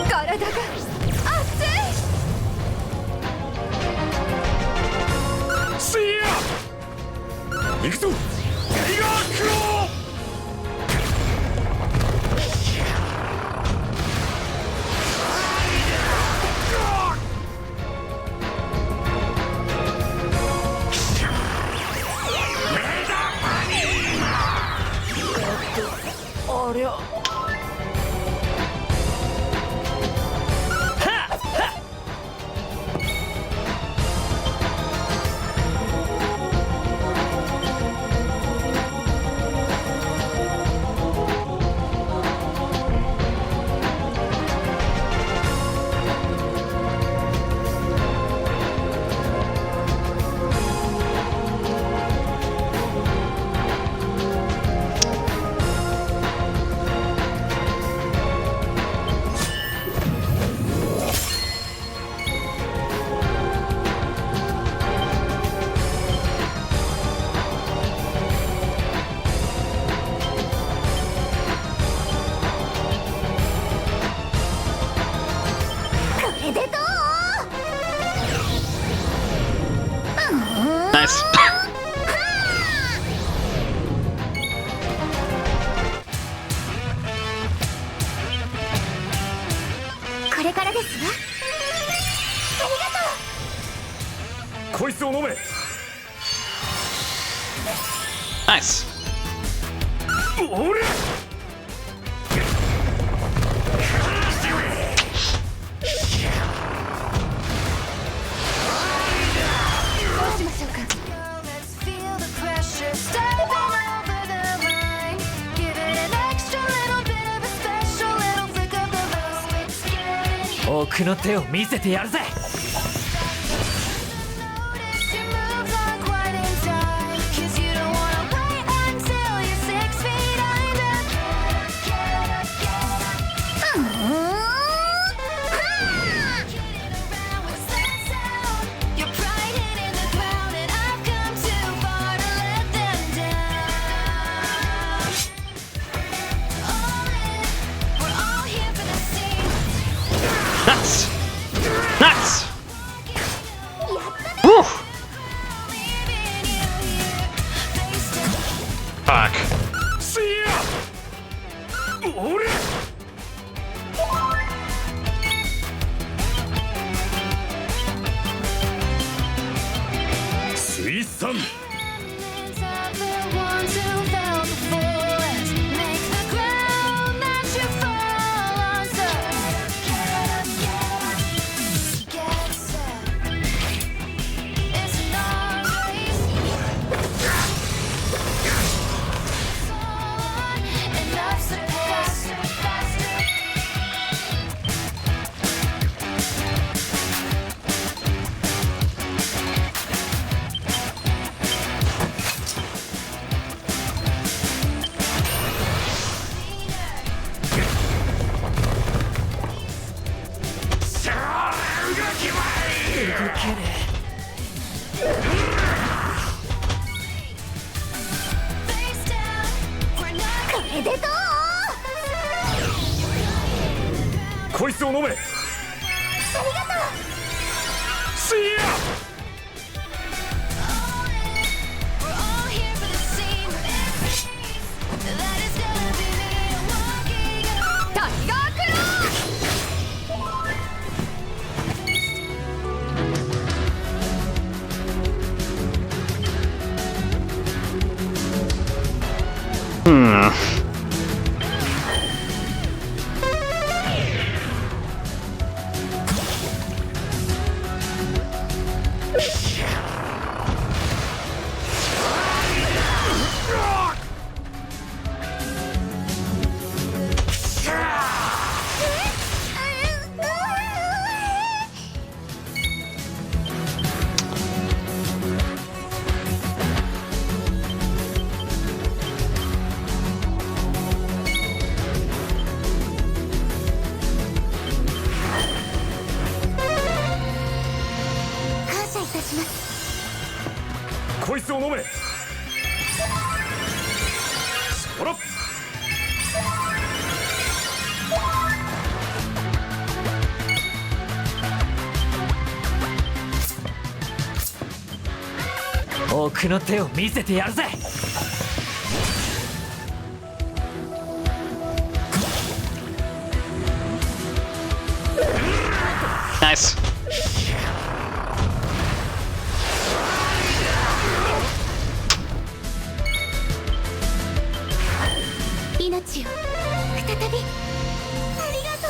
体が熱い Nice. Let's feel the pressure stepping over the line. Give it an extra little bit of a special little flick of the wrist. It's getting 奥の手を見せてやるぜ your moves aren't quite in time. 'Cause you don't wanna wait until you're 6 feet under. What's that sound? Your pride hitting the ground, and I've come too far to let them down. All in, we're all here for the scene. Nice. Nice. Woo. Fuck. Of the ones who fell before us, make the ground that you fall on. So get set. It's not a race. It's all on, enough's the pace. Face down, we're not. これでどう？こいつを飲めありがとう。We're all here for the scene. That is gonna be me walking along. タイガークロ感謝いたします。こいつを飲めそら奥の手を見せてやるぜ Nice. 命を再びありがとう。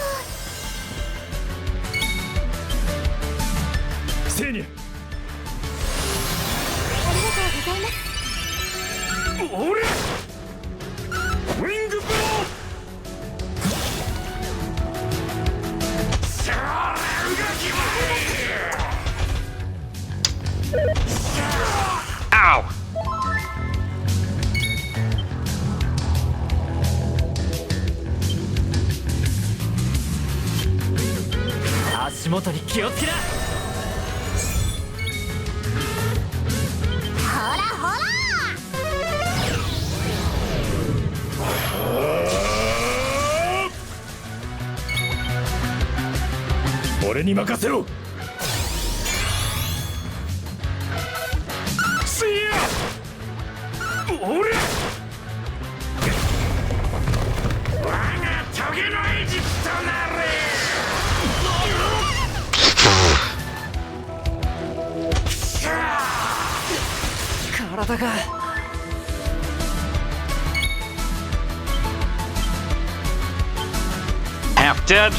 セーニャありがとうございます。俺ウィングブローそら動きま Ow. 足元に気をつけなほらほら。俺に任せろせいや俺我がトゲのエジプトなれさあか。 Half dead.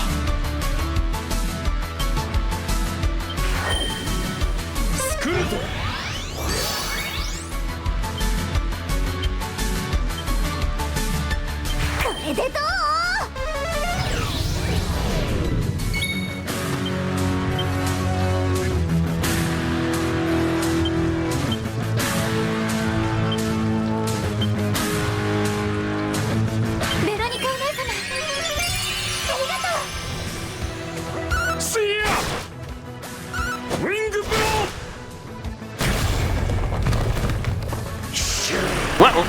Whoa. Oh,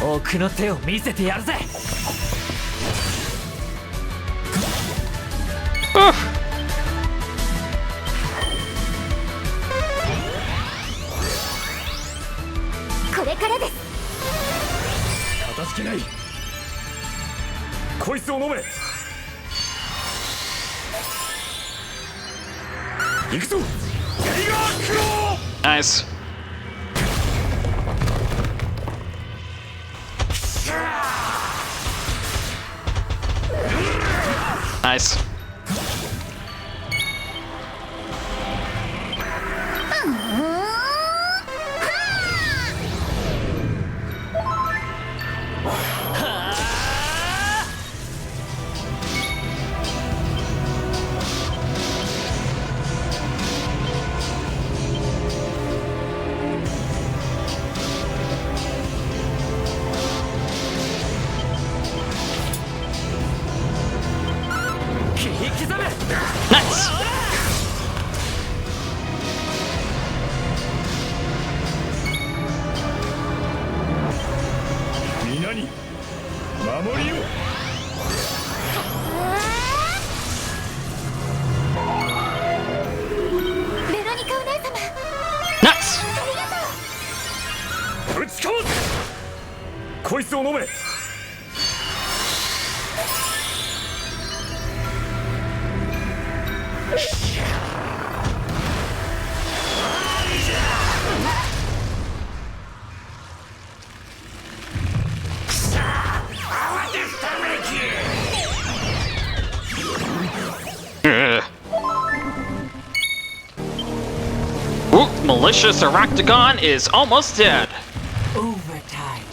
奥の手を見せてやるぜ。 これからです。かたじけない。こいつを飲め。行くぞ。ゲリガークロー。 Nice. Nice. Nice. 皆に守りを。ベロニカお姉様。 Nice. ぶちかます。こいつを飲め。 Ooh, malicious Aractagon is almost dead. Overtime.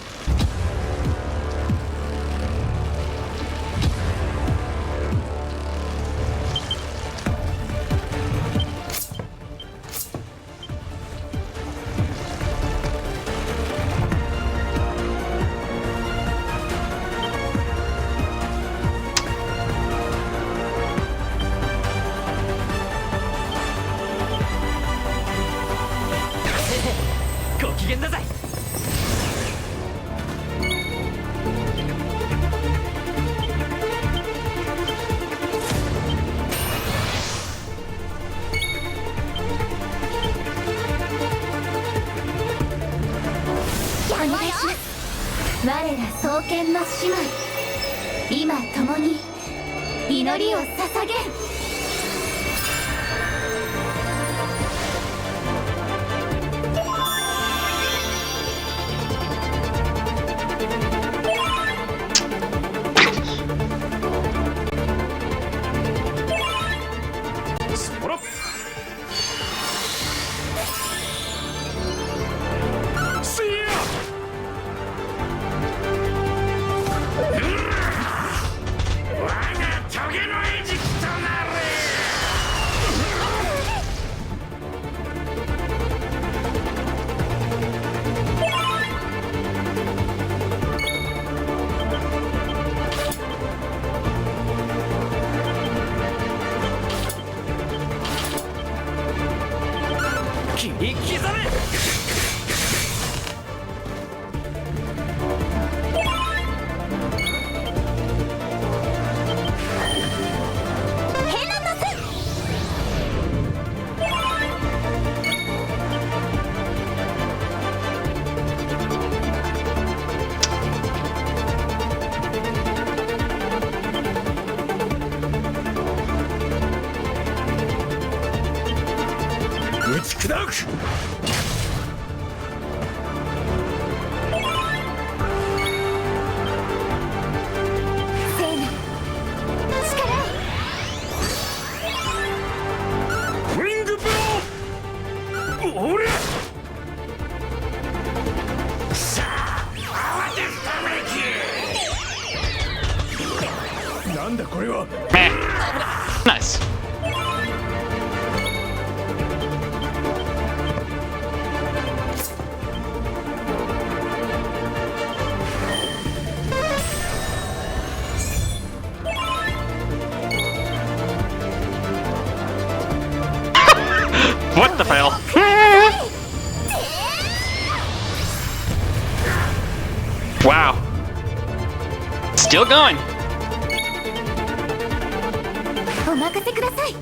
「我ら双剣の姉妹、今共に祈りを捧げる」。 こち砕く。ウィングブロー。俺。さあ、慌てふためき。なんだこれは。Nice. What the hell? Wow. Still going. お任せください。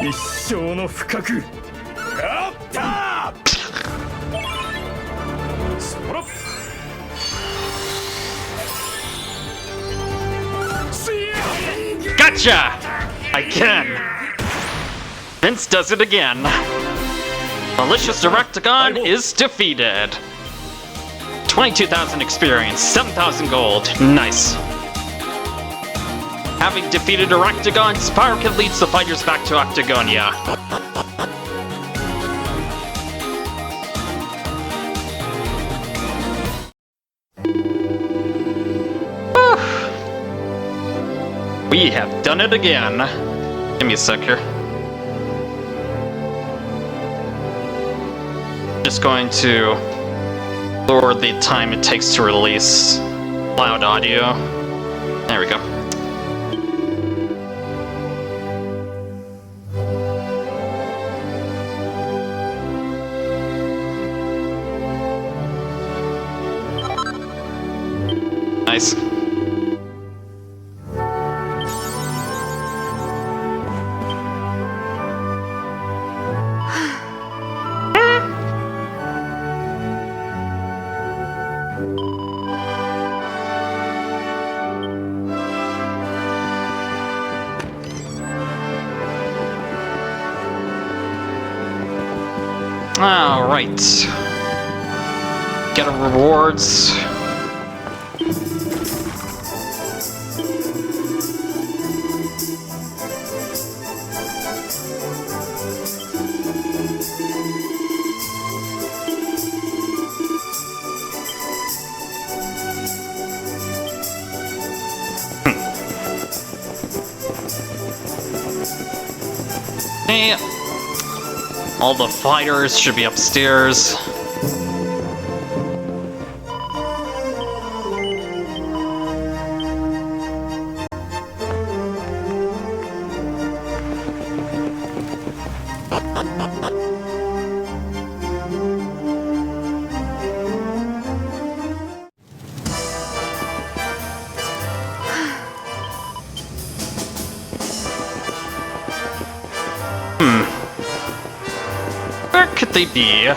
一生の不覚。やったー。そら。Gotcha! Again. Vince does it again. Malicious Directagon is defeated. 22,000 experience, 7,000 gold. Nice. Having defeated Directagon, Spyro leads the fighters back to Octagonia. We have done it again. Give me a sec here. Just going to lower the time it takes to release loud audio. There we go. Nice. All right. Get our rewards. Hey. All the fighters should be upstairs. Where could they be?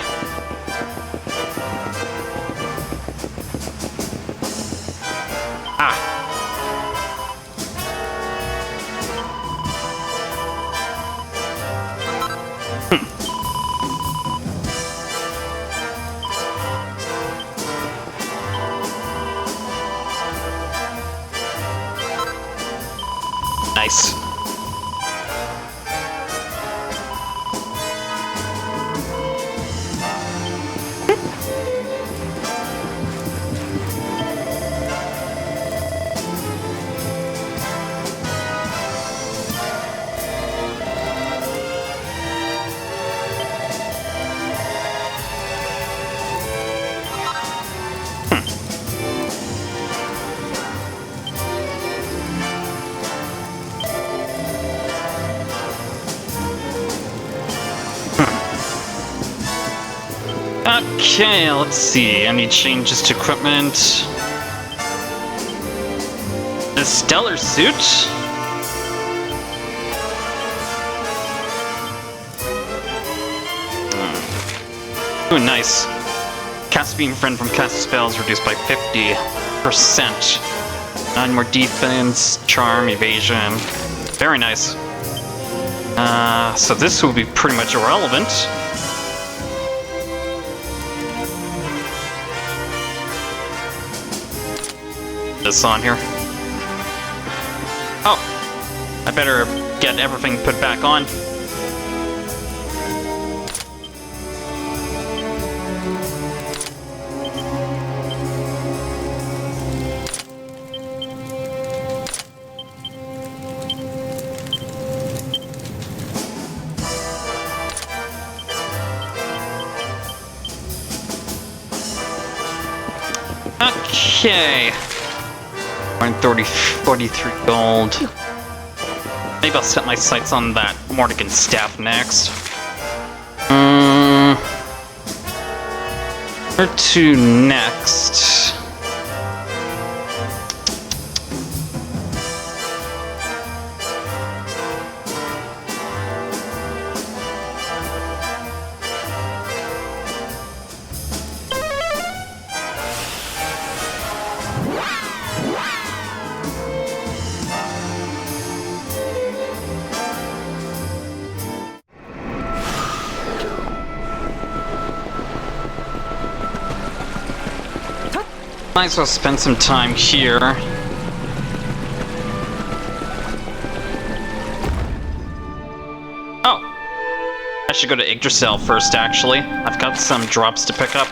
Ah. Nice. Okay, let's see. Any changes to equipment? The stellar suit? Ooh, nice. Cast beam friend from cast spells reduced by 50%. 9 more defense, charm, evasion. Very nice. So this will be pretty much irrelevant. This on here. Oh, I better get everything put back on. Okay. 43 gold. Maybe I'll set my sights on that Mordigan staff next. Where to next? Might as well spend some time here. Oh! I should go to Yggdrasil first, actually. I've got some drops to pick up.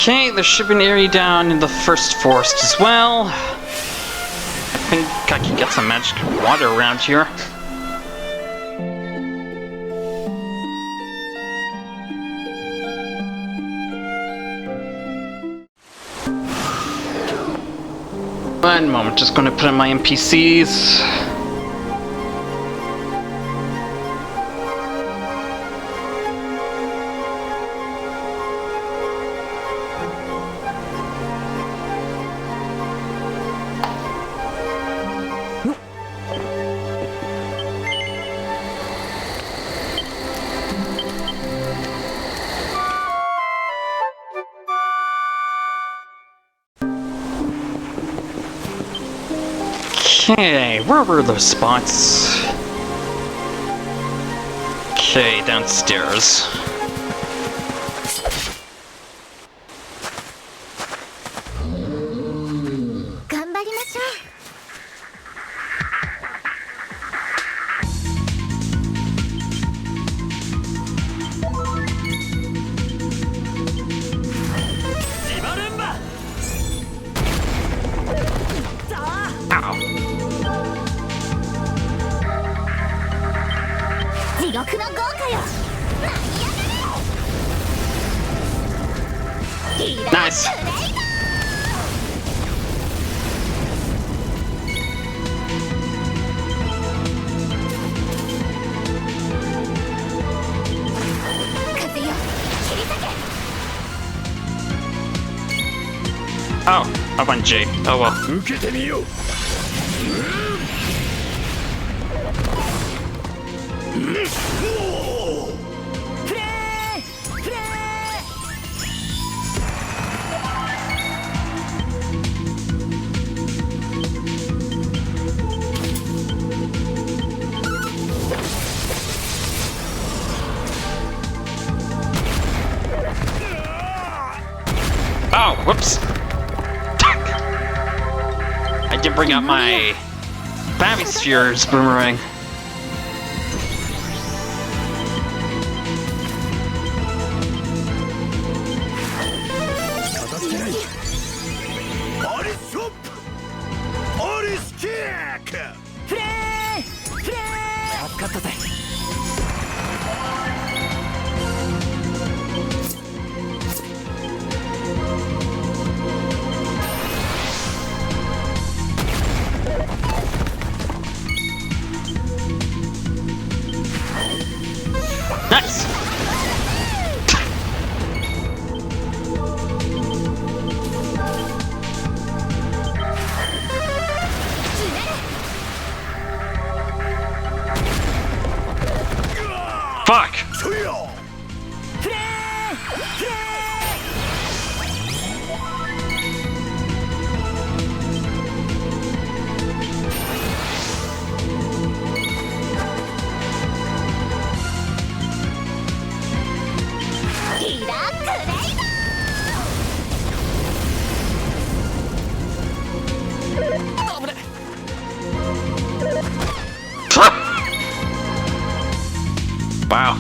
Okay, there should be an area down in the first forest as well. I think I can get some magic water around here. One moment, just gonna put in my NPCs. Okay, where were those spots? Okay, downstairs. Nice. Oh, I went J. Oh well. Oh, whoops. I did bring out my Babby Sphere's boomerang. Fuck! Wow.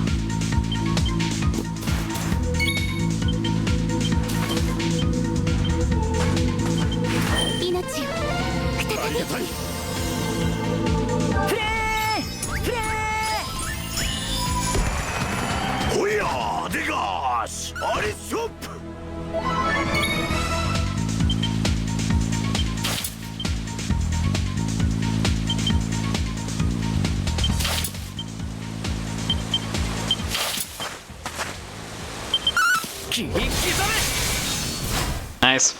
Nice.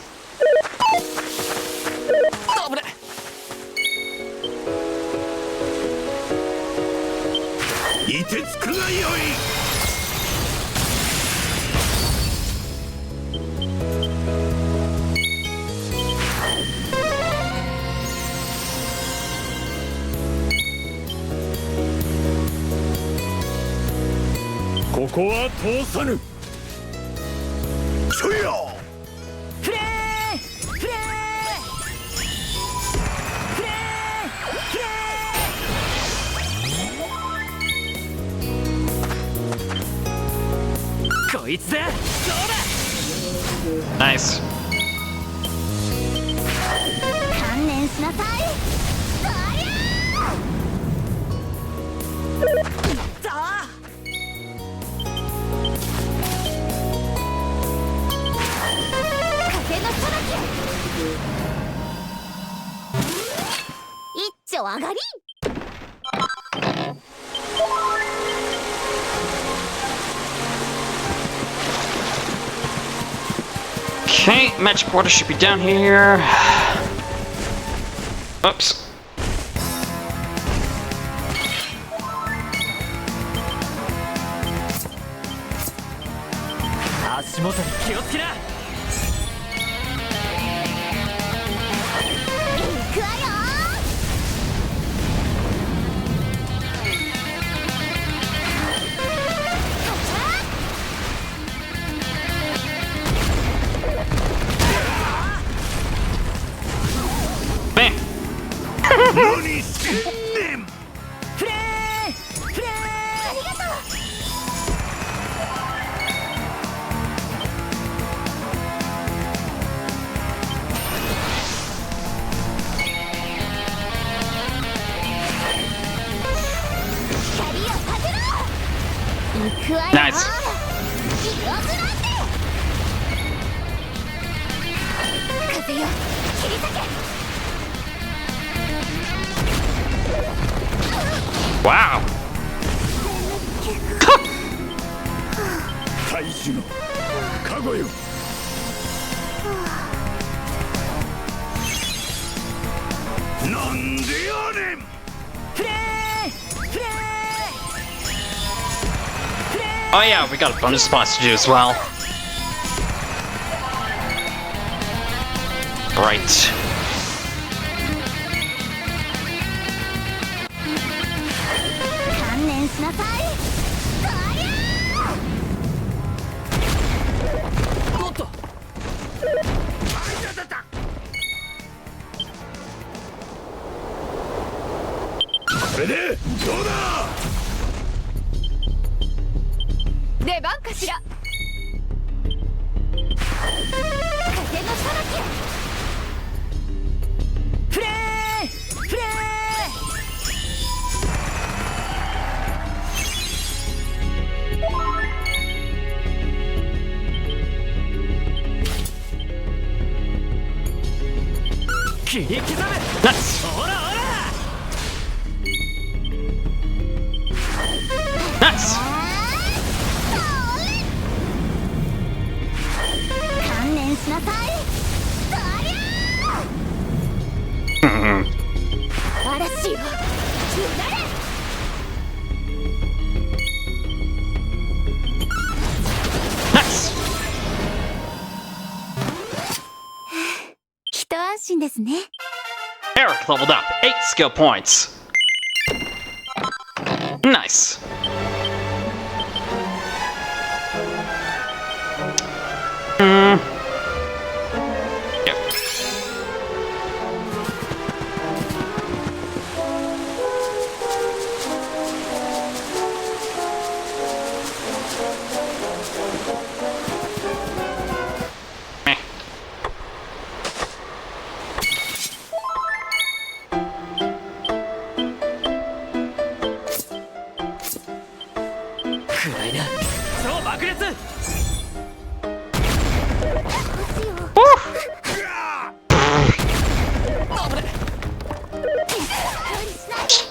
いてつくがよい。ここは通さぬ。ちょいよ。フレーフレーフレーフレー。こいつだ。どうだ。ナイス。観念しなさい。一丁上がり。Okay, match porter should be down here. Oops. Nice. Wow. 大樹の加護よ。なんでやねん。Oh yeah, we got a bonus spots to do as well. Right. Nuts. Nuts. んですね。 Eric leveled up 8 skill points. Nice. Yep. Meh.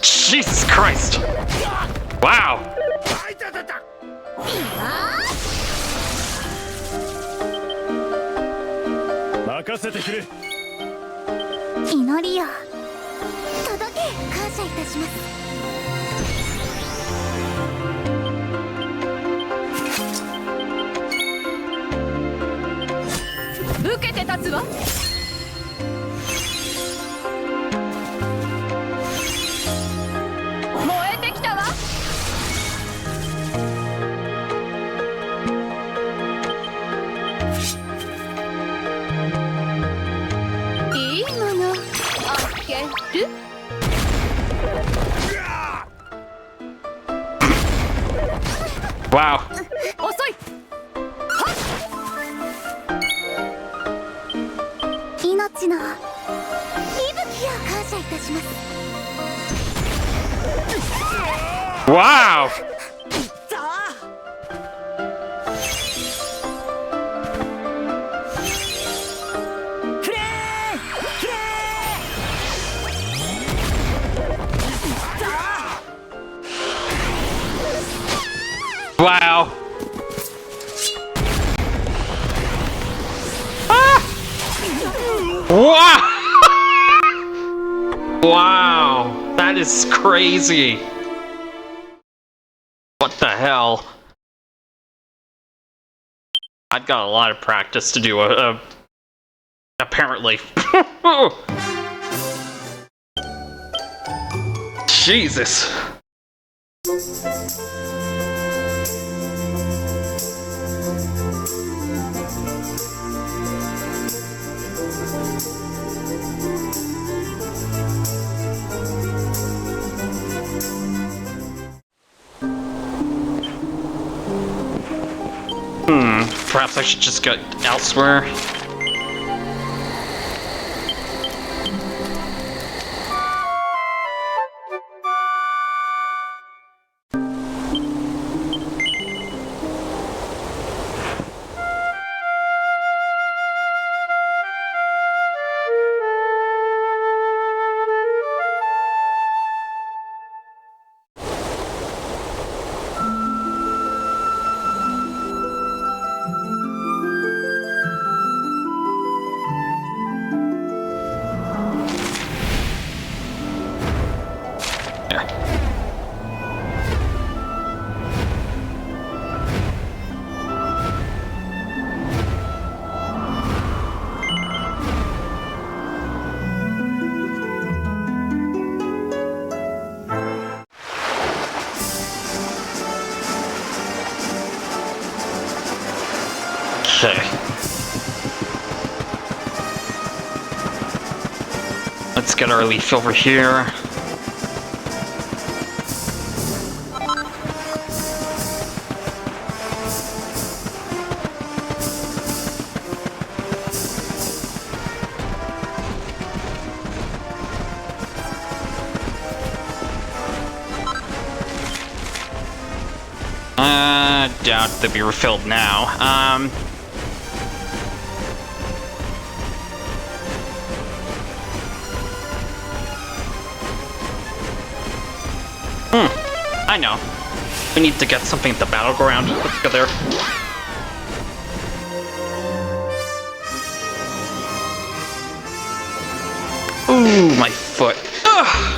Jesus Christ! Wow! 任せてくれ。祈りよ届け感謝いたします。受けて立つわ。燃えてきたわ。いいものあげる。Wow. 遅い。命の息吹を感謝いたします。 Wow! Wow! Ah! Wow! Wow! That is crazy! What the hell? I've got a lot of practice to do, apparently. Jesus. Perhaps I should just go elsewhere. Okay. Let's get our leaf over here. Doubt they'll be refilled now. I know. We need to get something at the battleground. Let's go there. Ooh, my foot. Ugh.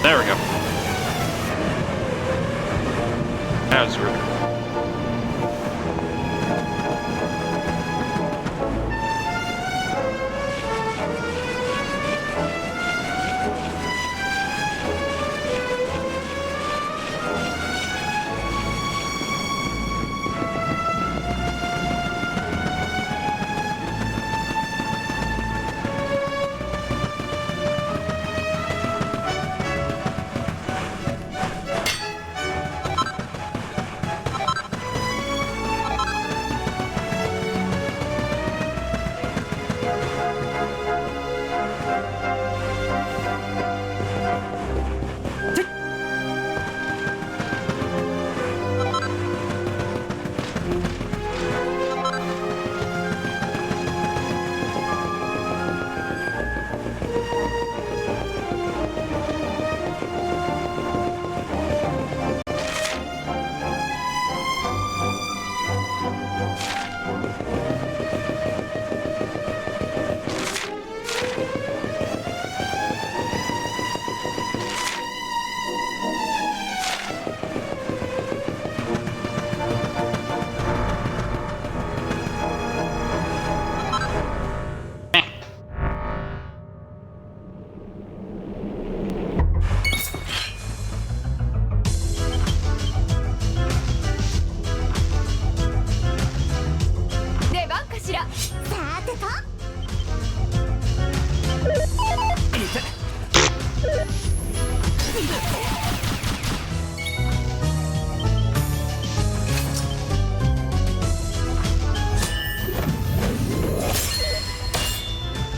There we go. That was rude.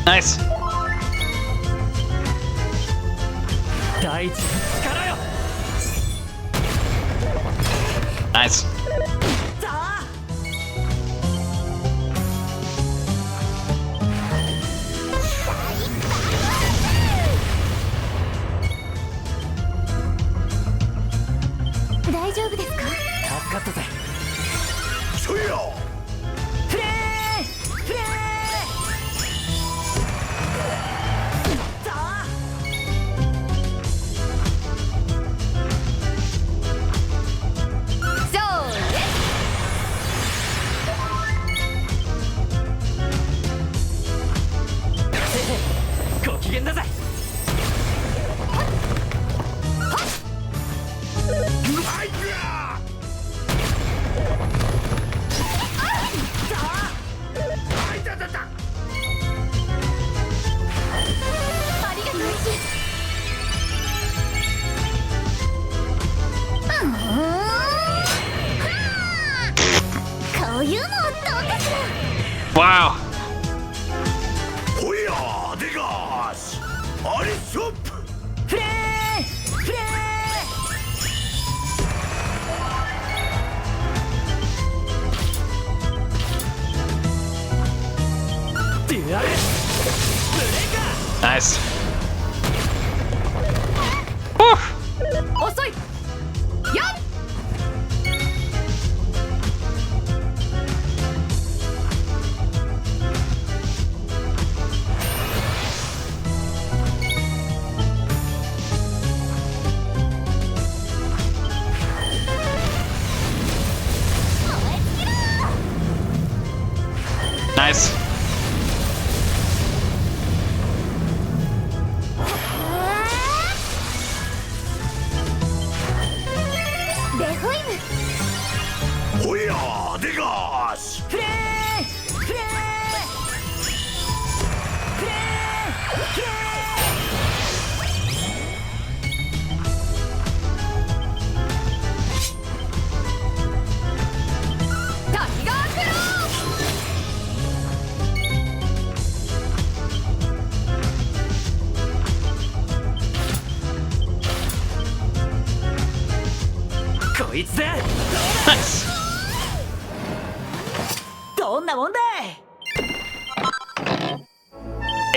Nice. Nice. Wow. Nice. Woo. Nice. Nice.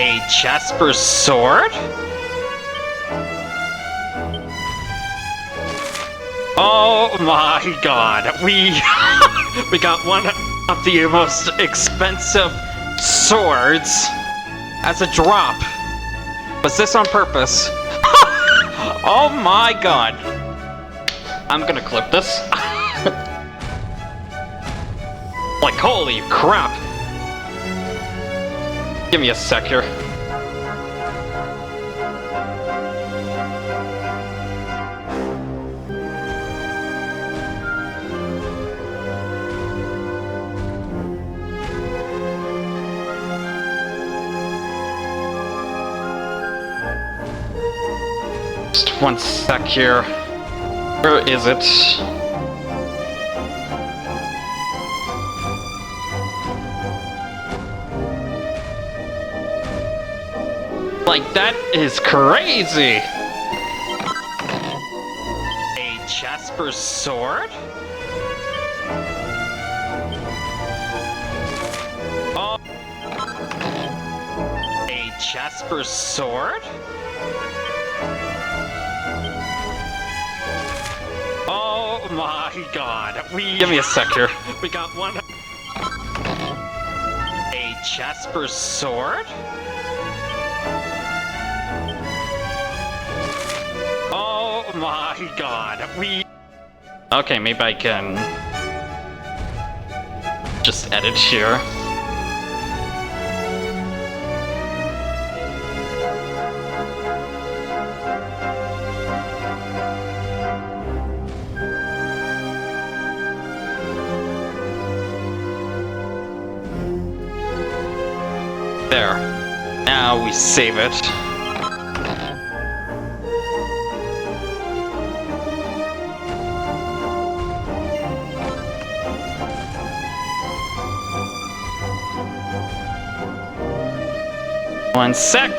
A Jasper sword? Oh my god, we got one of the most expensive swords as a drop. Was this on purpose? Oh my god. I'm gonna clip this. Like, holy crap. Give me a sec here. Just one sec here. Where is it? Like, that is crazy! A Jasper's sword? Oh. A Jasper's sword? Oh my god. Give me a sec here. We got one. A Jasper's sword? Oh my god. Okay, maybe I can just edit here. There. Now we save it. One sec.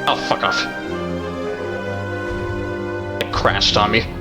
Oh, fuck off. It crashed on me.